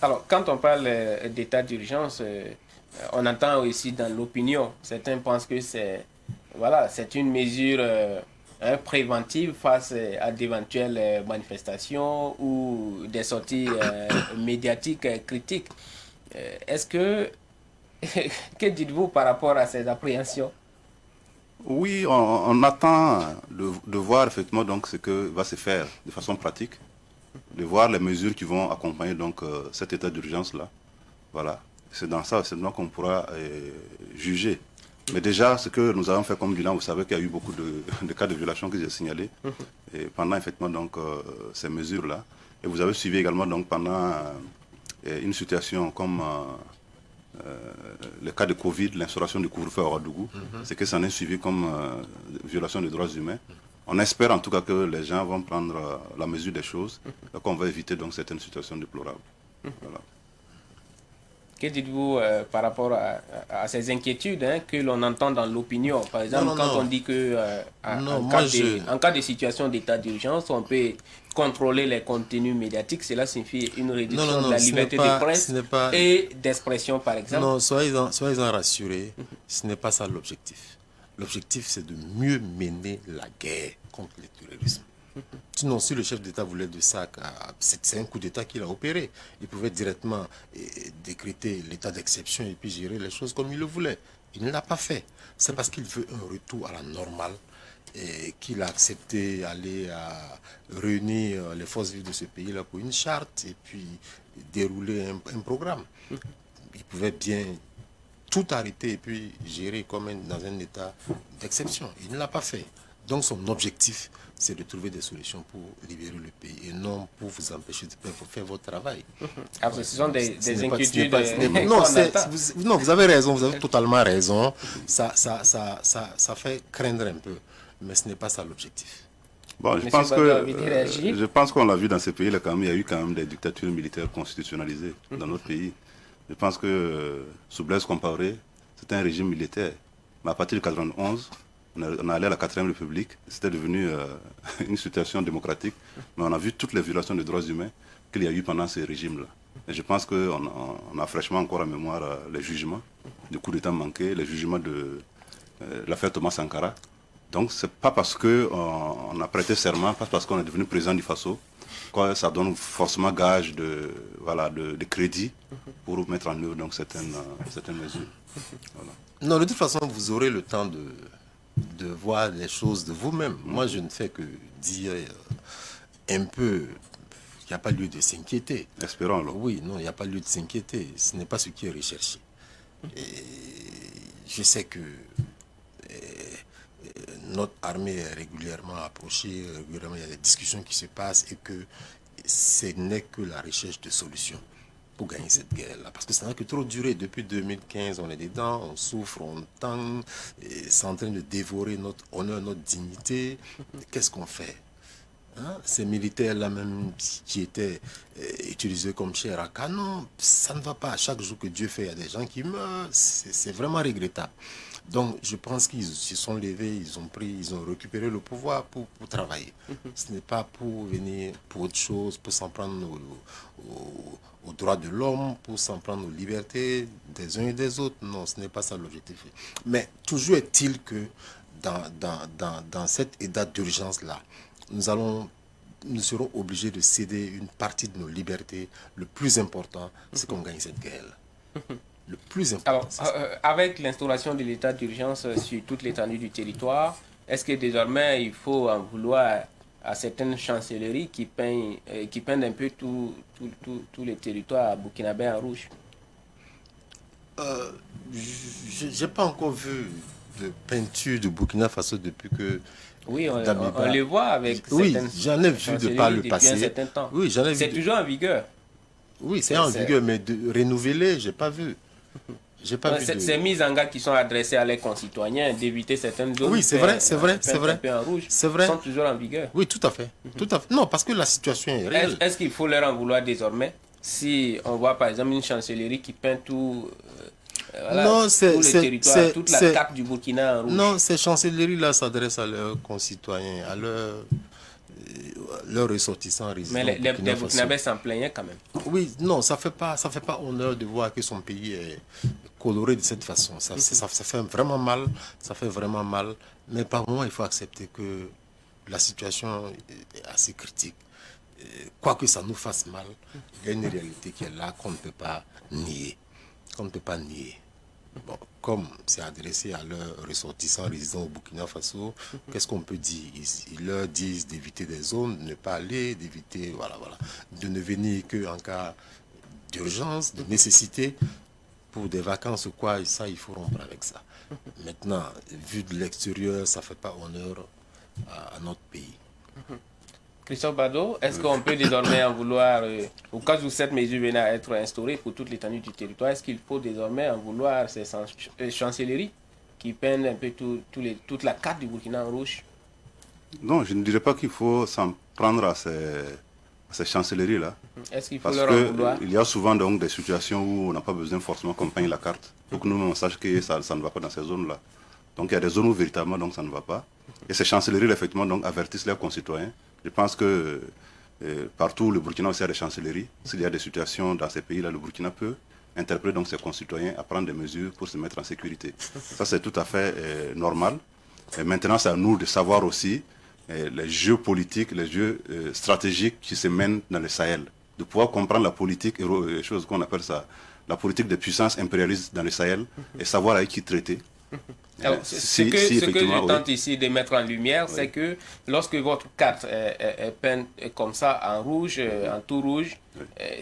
Alors, quand on parle d'état d'urgence, on entend aussi dans l'opinion, certains pensent que c'est une mesure préventive face à d'éventuelles manifestations ou des sorties médiatiques critiques. Que dites-vous par rapport à ces appréhensions? Oui, on attend de voir effectivement donc ce que va se faire de façon pratique, de voir les mesures qui vont accompagner donc cet état d'urgence là. Voilà, c'est dans ça qu'on pourra juger. Mais déjà, ce que nous avons fait comme bilan, vous savez qu'il y a eu beaucoup de cas de violation que j'ai signalés et pendant effectivement donc, ces mesures-là. Et vous avez suivi également donc, pendant une situation comme le cas de Covid, l'instauration du couvre-feu à Ouagadougou, c'est que ça en est suivi comme violation des droits humains. On espère en tout cas que les gens vont prendre la mesure des choses et qu'on va éviter donc certaines situations déplorables. Voilà. Que dites-vous par rapport à ces inquiétudes que l'on entend dans l'opinion? Par exemple, on dit que en cas de situation d'état d'urgence, on peut contrôler les contenus médiatiques, cela signifie une réduction de la liberté de presse et d'expression, par exemple. Non, soyez-en rassurés, ce n'est pas ça l'objectif. L'objectif, c'est de mieux mener la guerre contre le terrorisme. Sinon, si le chef d'État voulait de ça, c'est un coup d'État qu'il a opéré. Il pouvait directement décréter l'état d'exception et puis gérer les choses comme il le voulait. Il ne l'a pas fait. C'est parce qu'il veut un retour à la normale et qu'il a accepté d'aller réunir les forces vives de ce pays-là pour une charte et puis dérouler un programme. Il pouvait bien tout arrêter et puis gérer comme dans un état d'exception. Il ne l'a pas fait. Donc son objectif, c'est de trouver des solutions pour libérer le pays et non pour vous empêcher de faire votre travail. Ah, ce sont des inquiétudes. Non, vous avez raison, vous avez totalement raison. Ça fait craindre un peu, mais ce n'est pas ça l'objectif. Bon, je pense qu'on l'a vu dans ces pays-là quand même, il y a eu quand même des dictatures militaires constitutionnalisées dans notre pays. Je pense que sous Blaise Compaoré, c'était un régime militaire. Mais à partir de 1991, on est allé à la 4e République, c'était devenu une situation démocratique, mais on a vu toutes les violations des droits humains qu'il y a eu pendant ces régimes-là. Et je pense qu'on a fraîchement encore en mémoire les jugements du coup d'État manqué, les jugements de l'affaire Thomas Sankara. Donc c'est pas parce qu'on a prêté serment, pas parce qu'on est devenu président du Faso, que ça donne forcément gage de crédit pour mettre en œuvre donc, certaines mesures. Voilà. Non, de toute façon, vous aurez le temps de voir les choses de vous-même. Moi, je ne fais que dire un peu, il n'y a pas lieu de s'inquiéter. Espérons-le. Oui, non, il n'y a pas lieu de s'inquiéter. Ce n'est pas ce qui est recherché. Et je sais que notre armée est régulièrement approchée, régulièrement il y a des discussions qui se passent et que ce n'est que la recherche de solutions pour gagner cette guerre-là. Parce que ça n'a que trop duré. Depuis 2015, on est dedans, on souffre, on tend, c'est en train de dévorer notre honneur, notre dignité. Qu'est-ce qu'on fait? Ces militaires-là même qui étaient utilisés comme chair à canon, ça ne va pas. Chaque jour que Dieu fait, il y a des gens qui meurent. C'est vraiment regrettable. Donc, je pense qu'ils se sont levés, ils ont récupéré le pouvoir pour travailler. Ce n'est pas pour venir pour autre chose, pour s'en prendre aux droits de l'homme, pour s'en prendre aux libertés des uns et des autres. Non, ce n'est pas ça l'objectif. Mais toujours est-il que dans cet état d'urgence-là, nous serons obligés de céder une partie de nos libertés. Le plus important, c'est qu'on gagne cette guerre-là. Le plus important. Alors, avec l'instauration de l'état d'urgence sur toute l'étendue du territoire, est-ce que désormais il faut en vouloir à certaines chancelleries qui peignent un peu tout le territoire burkinabé en rouge? Je n'ai pas encore vu de peinture de Burkina Faso depuis que... Oui, on le voit avec certaines j'en ai vu de par le passé. Un certain temps. Oui, c'est toujours en vigueur. Oui, c'est en vigueur, mais de renouveler, je n'ai pas vu. Ces mises en garde qui sont adressées à leurs concitoyens d'éviter certaines zones. Oui, c'est vrai. En rouge, sont toujours en vigueur. Oui, tout à fait. Non, parce que la situation est réelle. Est-ce qu'il faut leur en vouloir désormais si on voit par exemple une chancellerie qui peint tout le territoire, toute la carte du Burkina en rouge? Non, ces chancelleries-là s'adressent à leurs concitoyens, à leurs ressortissants résidents. Mais les Burkinabés s'en plaignaient quand même. Oui, non, ça fait pas honneur de voir que son pays est coloré de cette façon. Ça fait vraiment mal. Ça fait vraiment mal. Mais par moment, il faut accepter que la situation est assez critique. Quoi que ça nous fasse mal, il y a une réalité qui est là qu'on ne peut pas nier. Bon, comme c'est adressé à leurs ressortissants résidents au Burkina Faso, qu'est-ce qu'on peut dire? Ils leur disent d'éviter des zones, de ne pas aller, d'éviter, de ne venir qu'en cas d'urgence, de nécessité, pour des vacances ou quoi, ça, il faut rompre avec ça. Maintenant, vu de l'extérieur, ça ne fait pas honneur à notre pays. Christophe Bado, est-ce qu'on peut désormais en vouloir, au cas où cette mesure venait à être instaurée pour toute l'étendue du territoire, est-ce qu'il faut désormais en vouloir ces chancelleries qui peignent un peu toute la carte du Burkina en rouge? Non, je ne dirais pas qu'il faut s'en prendre à ces chancelleries-là. Est-ce qu'il faut Parce leur en vouloir? qu'il y a souvent donc des situations où on n'a pas besoin forcément qu'on peigne la carte. Il faut que nous-mêmes on sache que ça ne va pas dans ces zones-là. Donc il y a des zones où véritablement donc, ça ne va pas. Et ces chancelleries, effectivement, donc, avertissent leurs concitoyens. Je pense que partout, le Burkina aussi a des chancelleries. S'il y a des situations dans ces pays-là, le Burkina peut interpeller donc ses concitoyens à prendre des mesures pour se mettre en sécurité. Ça, c'est tout à fait normal. Et maintenant, c'est à nous de savoir aussi les jeux politiques, les jeux stratégiques qui se mènent dans le Sahel. De pouvoir comprendre la politique, et choses qu'on appelle ça, la politique des puissances impérialistes dans le Sahel, et savoir avec qui traiter. Alors, ce que je tente ici de mettre en lumière, c'est que lorsque votre carte est peinte comme ça, en rouge, en tout rouge,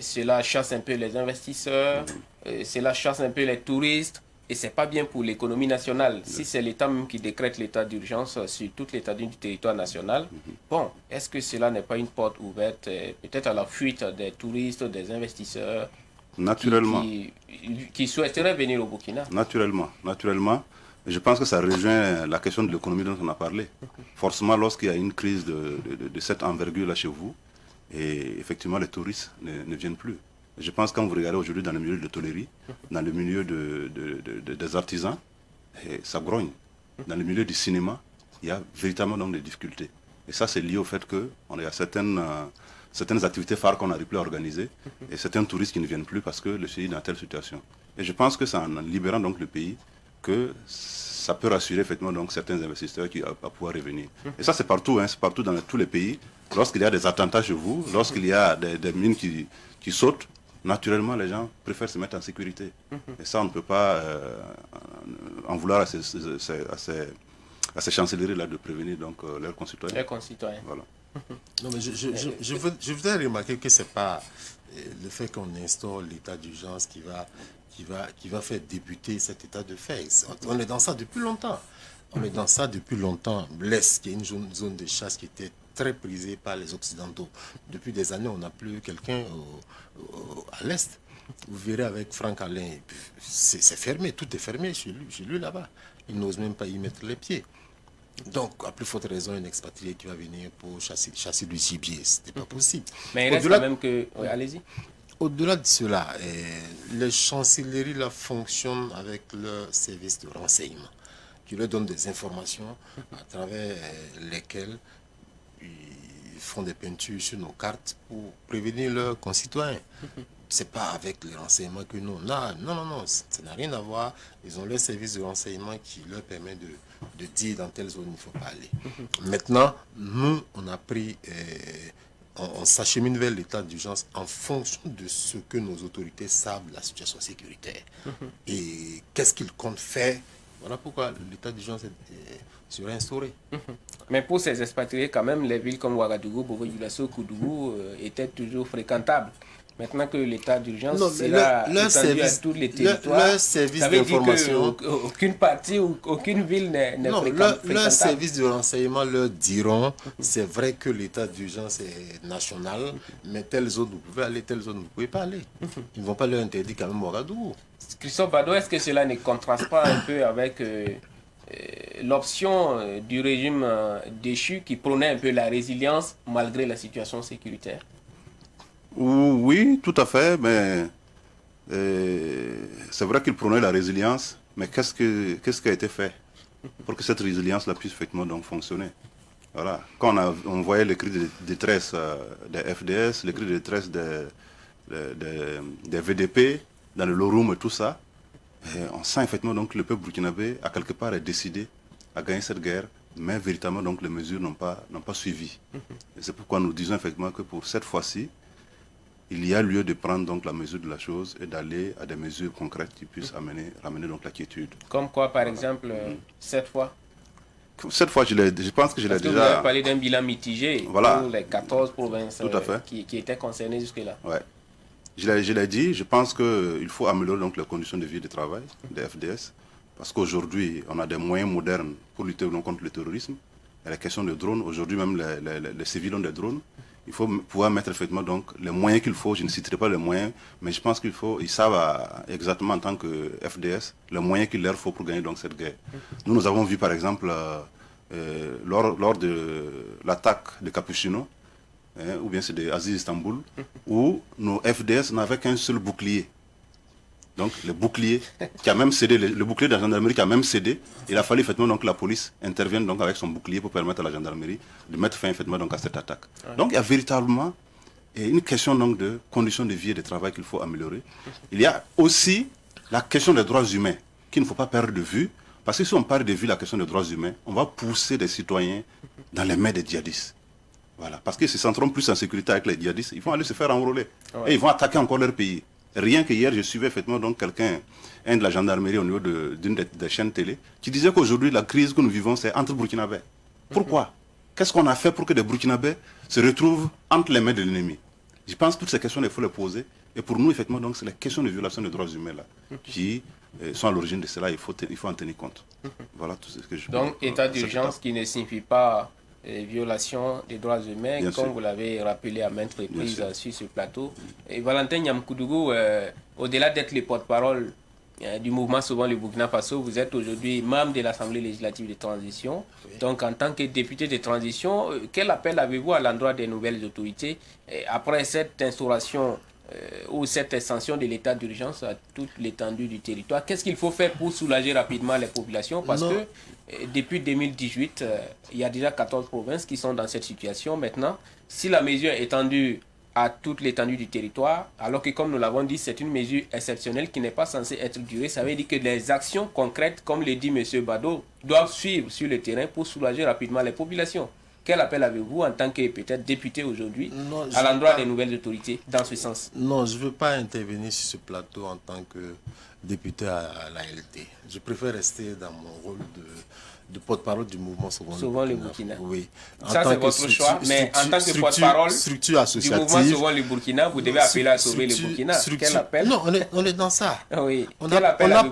cela chasse un peu les investisseurs, cela chasse un peu les touristes, et c'est pas bien pour l'économie nationale. Si c'est l'État même qui décrète l'état d'urgence sur toute l'étendue du territoire national, bon, est-ce que cela n'est pas une porte ouverte peut-être à la fuite des touristes, des investisseurs naturellement, qui souhaiteraient venir au Burkina? Naturellement. Je pense que ça rejoint la question de l'économie dont on a parlé. Forcément, lorsqu'il y a une crise de cette envergure-là chez vous, et effectivement, les touristes ne viennent plus. Je pense que quand vous regardez aujourd'hui dans le milieu de l'hôtellerie, dans le milieu des artisans, ça grogne. Dans le milieu du cinéma, il y a véritablement donc des difficultés. Et ça, c'est lié au fait qu'il y a certaines activités phares qu'on n'arrive plus à organiser, et certains touristes qui ne viennent plus parce que le pays est dans telle situation. Et je pense que c'est en libérant donc le pays que ça peut rassurer effectivement donc certains investisseurs qui à pouvoir revenir. Et ça, c'est partout, c'est partout dans tous les pays. Lorsqu'il y a des attentats chez vous, lorsqu'il y a des mines qui sautent, naturellement, les gens préfèrent se mettre en sécurité. Et ça, on ne peut pas en vouloir à ces chancelleries-là de prévenir donc, leurs concitoyens. Les concitoyens. Voilà. Non, mais je voudrais remarquer que ce n'est pas le fait qu'on instaure l'état d'urgence qui va faire débuter cet état de fait. On est dans ça depuis longtemps. L'Est, qui est une zone de chasse qui était très prisée par les Occidentaux. Depuis des années, on n'a plus quelqu'un à l'Est. Vous verrez avec Franck Alain, c'est fermé, tout est fermé chez lui là-bas. Il n'ose même pas y mettre les pieds. Donc, à plus forte raison, un expatrié qui va venir pour chasser du gibier, ce n'est pas possible. Mais il reste quand même que... Oui, allez-y. Au-delà de cela, les chancelleries là, fonctionnent avec leur service de renseignement, qui leur donne des informations à travers lesquelles ils font des peintures sur nos cartes pour prévenir leurs concitoyens. C'est pas avec les renseignements que nous on a. Non, ça n'a rien à voir. Ils ont leur service de renseignement qui leur permet de dire dans telle zone il ne faut pas aller. Maintenant, nous, on a pris... on s'achemine vers l'état d'urgence en fonction de ce que nos autorités savent de la situation sécuritaire. Et qu'est-ce qu'ils comptent faire? Voilà pourquoi l'état d'urgence serait instauré. Mais pour ces expatriés, quand même, les villes comme Ouagadougou, Bobo-Dioulasso, Koudougou étaient toujours fréquentables. Maintenant que l'état d'urgence sera étendu à tous les territoires, leur service ça veut dire d'information, qu'aucune partie ou aucune ville n'est fréquentable. Leur service de renseignement leur diront, c'est vrai que l'état d'urgence est national, mais telle zone vous pouvez aller, telle zone vous ne pouvez pas aller. Ils ne vont pas leur interdire quand même Ouagadougou. Christophe Bado, est-ce que cela ne contraste pas un peu avec l'option du régime déchu qui prônait un peu la résilience malgré la situation sécuritaire? Oui, tout à fait, mais c'est vrai qu'il prônait la résilience, mais qu'est-ce qui a été fait pour que cette résilience puisse effectivement donc fonctionner? Voilà. Quand on voyait les cris de détresse des FDS, les cris de détresse des VDP, dans le Loroum et tout ça, on sent effectivement donc que le peuple burkinabé a quelque part décidé à gagner cette guerre, mais véritablement donc les mesures n'ont pas suivi. Et c'est pourquoi nous disons effectivement que pour cette fois-ci, il y a lieu de prendre donc la mesure de la chose et d'aller à des mesures concrètes qui puissent ramener donc la quiétude. Comme quoi, par exemple, cette fois? Cette fois, je pense que je l'ai déjà... Vous avez parlé d'un bilan mitigé pour les 14 provinces tout à fait. qui étaient concernées jusque-là. Ouais. Je l'ai dit, je pense qu'il faut améliorer donc, les conditions de vie et de travail des FDS, parce qu'aujourd'hui, on a des moyens modernes pour lutter contre le terrorisme. Il y a la question des drones. Aujourd'hui, même les civils ont des drones. Il faut pouvoir mettre effectivement donc, les moyens qu'il faut. Je ne citerai pas les moyens, mais je pense ils savent exactement en tant que FDS les moyens qu'il leur faut pour gagner donc, cette guerre. Nous avons vu par exemple lors de l'attaque de Capuchino, ou bien c'est de Aziz Istanbul, où nos FDS n'avaient qu'un seul bouclier. Donc le bouclier qui a même cédé, le bouclier de la gendarmerie qui a même cédé, il a fallu effectivement donc, que la police intervienne donc, avec son bouclier pour permettre à la gendarmerie de mettre fin effectivement donc, à cette attaque. Ouais. Donc il y a véritablement une question donc, de conditions de vie et de travail qu'il faut améliorer. Il y a aussi la question des droits humains qu'il ne faut pas perdre de vue, parce que si on perd de vue la question des droits humains, on va pousser des citoyens dans les mains des djihadistes. Voilà. Parce qu'ils se sentiront plus en sécurité avec les djihadistes, ils vont aller se faire enrôler. Ouais. Et ils vont attaquer encore leur pays. Rien que hier, je suivais effectivement donc quelqu'un, un de la gendarmerie au niveau d'une des chaînes télé, qui disait qu'aujourd'hui, la crise que nous vivons, c'est entre Burkinabés. Pourquoi? Qu'est-ce qu'on a fait pour que des Burkinabés se retrouvent entre les mains de l'ennemi? Je pense que toutes ces questions, il faut les poser. Et pour nous, effectivement, donc, c'est les questions de violation des droits humains là, qui sont à l'origine de cela. Il faut en tenir compte. Voilà tout ce que je peux dire. Donc, état d'urgence qui ne signifie pas violation des droits humains, bien comme sûr. Vous l'avez rappelé à maintes reprises sur ce plateau. Et Valentin Nyamkoudougou, au-delà d'être le porte-parole du mouvement Sauvons le Burkina Faso, vous êtes aujourd'hui membre de l'Assemblée législative de transition. Oui. Donc, en tant que député de transition, quel appel avez-vous à l'endroit des nouvelles autorités après cette instauration ou cette extension de l'état d'urgence à toute l'étendue du territoire? Qu'est-ce qu'il faut faire pour soulager rapidement les populations? Parce que depuis 2018, il y a déjà 14 provinces qui sont dans cette situation. Maintenant, si la mesure est étendue à toute l'étendue du territoire, alors que comme nous l'avons dit, c'est une mesure exceptionnelle qui n'est pas censée être durée, ça veut dire que les actions concrètes, comme le dit M. Bado, doivent suivre sur le terrain pour soulager rapidement les populations. Quel appel avez-vous en tant que peut-être député aujourd'hui à l'endroit des nouvelles autorités dans ce sens? Non, je ne veux pas intervenir sur ce plateau en tant que député à l'ALT. Je préfère rester dans mon rôle de porte-parole du mouvement Sauvons le Burkina. Oui. Ça, c'est votre choix, mais en tant que porte-parole du mouvement Sauvons le Burkina, vous devez appeler à sauver le Burkina. Quel appel? Non, on est dans ça. Oui. On a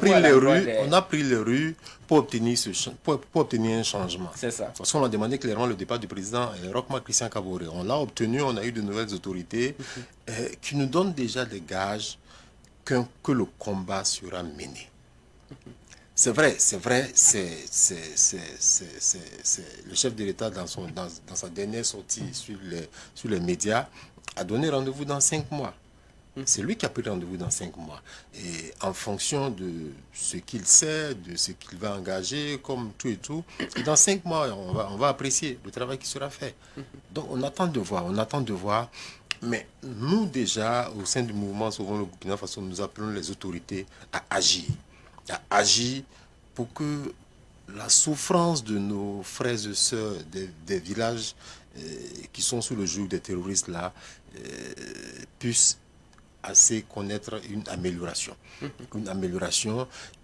pris les rues pour obtenir un changement. C'est ça. Parce qu'on a demandé clairement le départ du président Rochma Christian Kaboré. On l'a obtenu, on a eu de nouvelles autorités qui nous donnent déjà des gages que le combat sera mené. C'est vrai, le chef de l'État dans sa dernière sortie sur les médias a donné rendez-vous dans 5 mois. C'est lui qui a pris rendez-vous dans 5 mois. Et en fonction de ce qu'il sait, de ce qu'il va engager, comme tout et tout, dans 5 mois, on va apprécier le travail qui sera fait. Donc on attend de voir. Mais nous déjà, au sein du mouvement Sauvons le Burkina Faso, nous appelons les autorités à agir pour que la souffrance de nos frères et sœurs des villages qui sont sous le joug des terroristes là puisse assez connaître une amélioration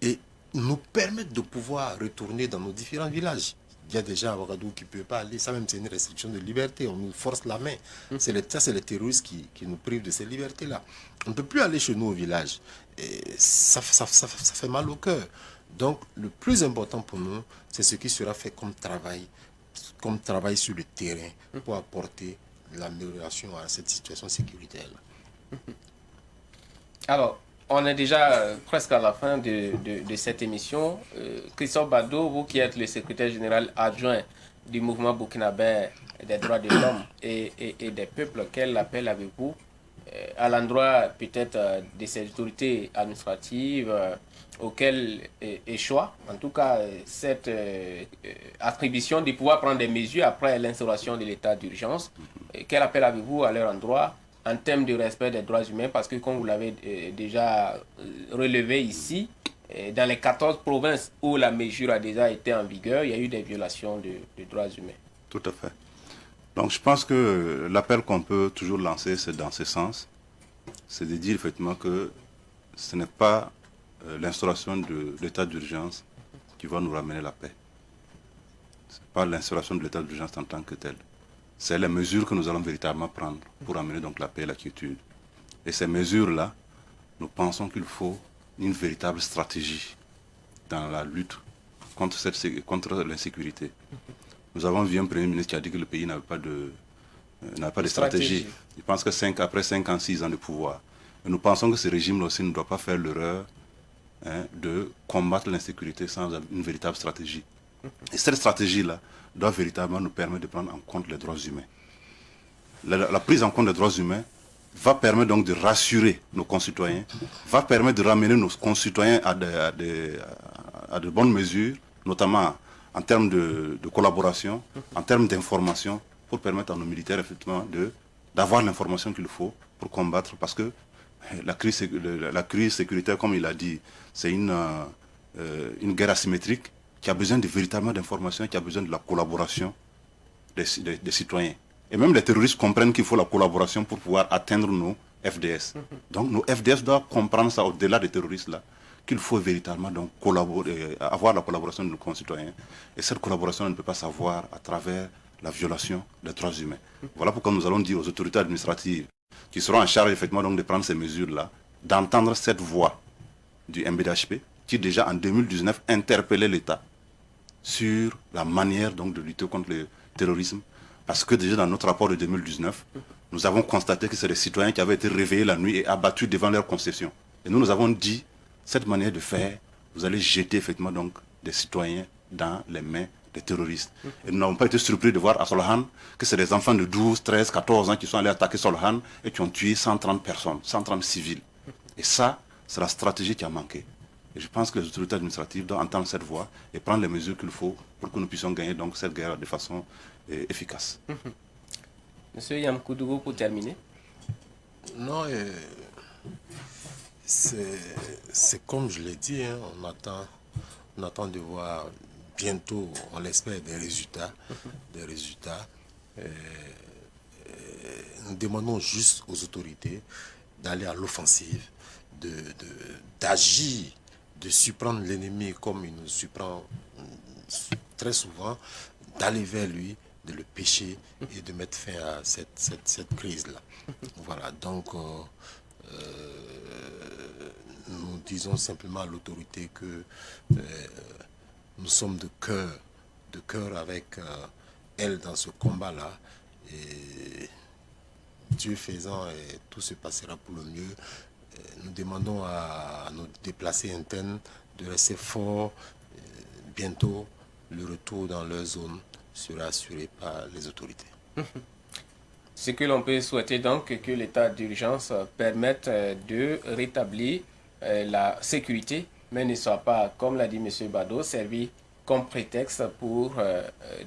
et nous permettre de pouvoir retourner dans nos différents villages. Il y a déjà un Ouagadougou qui ne peut pas aller, ça même c'est une restriction de liberté, on nous force la main. C'est les terroristes qui nous privent de ces libertés-là. On ne peut plus aller chez nous au village. Et ça fait mal au cœur. Donc le plus important pour nous, c'est ce qui sera fait comme travail sur le terrain pour apporter l'amélioration à cette situation sécuritaire-là. Alors, on est déjà presque à la fin de cette émission. Christophe Bado, vous qui êtes le secrétaire général adjoint du mouvement burkinabé des droits de l'homme et des peuples, quel appel avez-vous à l'endroit peut-être de ces autorités administratives auxquelles échoit, en tout cas, cette attribution de pouvoir prendre des mesures après l'instauration de l'état d'urgence? Quel appel avez-vous à leur endroit en termes de respect des droits humains? Parce que comme vous l'avez déjà relevé ici, dans les 14 provinces où la mesure a déjà été en vigueur, il y a eu des violations de droits humains. Tout à fait. Donc je pense que l'appel qu'on peut toujours lancer, c'est dans ce sens. C'est de dire effectivement que ce n'est pas l'instauration de l'état d'urgence qui va nous ramener la paix. Ce n'est pas l'instauration de l'état d'urgence en tant que tel. C'est les mesures que nous allons véritablement prendre pour amener donc la paix et la quiétude. Et ces mesures-là, nous pensons qu'il faut une véritable stratégie dans la lutte contre l'insécurité. Nous avons vu un Premier ministre qui a dit que le pays n'avait pas de stratégie. Il pense que après 5 ans, 6 ans de pouvoir. Et nous pensons que ce régime aussi ne doit pas faire l'erreur de combattre l'insécurité sans une véritable stratégie. Et cette stratégie-là doit véritablement nous permettre de prendre en compte les droits humains. La prise en compte des droits humains va permettre donc de rassurer nos concitoyens, va permettre de ramener nos concitoyens à de bonnes mesures, notamment en termes de collaboration, en termes d'information, pour permettre à nos militaires effectivement d'avoir l'information qu'il faut pour combattre, parce que la crise sécuritaire, comme il a dit, c'est une guerre asymétrique qui a besoin véritablement d'informations, qui a besoin de la collaboration des citoyens. Et même les terroristes comprennent qu'il faut la collaboration pour pouvoir atteindre nos FDS. Donc nos FDS doivent comprendre ça au-delà des terroristes-là, qu'il faut véritablement donc avoir la collaboration de nos concitoyens. Et cette collaboration ne peut pas s'avoir à travers la violation des droits humains. Voilà pourquoi nous allons dire aux autorités administratives qui seront en charge effectivement donc de prendre ces mesures-là, d'entendre cette voix du MBDHP qui déjà en 2019 interpellait l'État sur la manière donc de lutter contre le terrorisme. Parce que déjà dans notre rapport de 2019, nous avons constaté que c'est des citoyens qui avaient été réveillés la nuit et abattus devant leur concession. Et nous avons dit, cette manière de faire, vous allez jeter effectivement donc des citoyens dans les mains des terroristes. Et nous n'avons pas été surpris de voir à Solhan que c'est des enfants de 12, 13, 14 ans qui sont allés attaquer Solhan et qui ont tué 130 personnes, 130 civils. Et ça, c'est la stratégie qui a manqué. Et je pense que les autorités administratives doivent entendre cette voix et prendre les mesures qu'il faut pour que nous puissions gagner donc cette guerre de façon efficace. Monsieur Yamkoudougou, pour terminer. Non, c'est comme je l'ai dit, hein, on attend de voir bientôt, on l'espère, des résultats. Nous demandons juste aux autorités d'aller à l'offensive, d'agir, de surprendre l'ennemi comme il nous surprend très souvent, d'aller vers lui, de le pêcher et de mettre fin à cette crise-là. Voilà, donc nous disons simplement à l'autorité que nous sommes de cœur avec elle dans ce combat-là. Et Dieu faisant, tout se passera pour le mieux. Nous demandons à nos déplacés internes de rester forts. Bientôt, le retour dans leur zone sera assuré par les autorités. Ce que l'on peut souhaiter donc, que l'état d'urgence permette de rétablir la sécurité, mais ne soit pas, comme l'a dit M. Bado, servi comme prétexte pour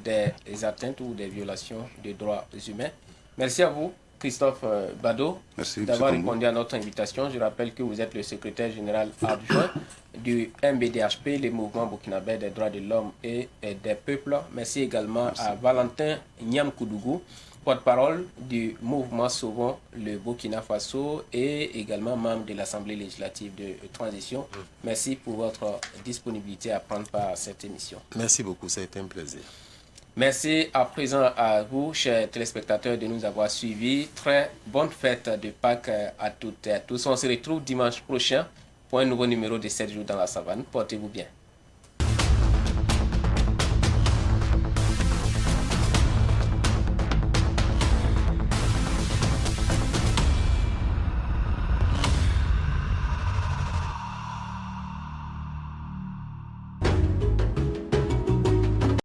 des atteintes ou des violations des droits humains. Merci à vous, Christophe Bado, d'avoir répondu à notre invitation. Je rappelle que vous êtes le secrétaire général adjoint du MBDHP, le mouvement burkinabé des droits de l'homme et des peuples. Merci également à Valentin Nyamkoudougou, porte-parole du mouvement Sauvons le Burkina Faso et également membre de l'Assemblée législative de transition. Merci pour votre disponibilité à prendre part à cette émission. Merci beaucoup, ça a été un plaisir. Merci à présent à vous, chers téléspectateurs, de nous avoir suivis. Très bonne fête de Pâques à toutes et à tous. On se retrouve dimanche prochain pour un nouveau numéro de 7 jours dans la savane. Portez-vous bien.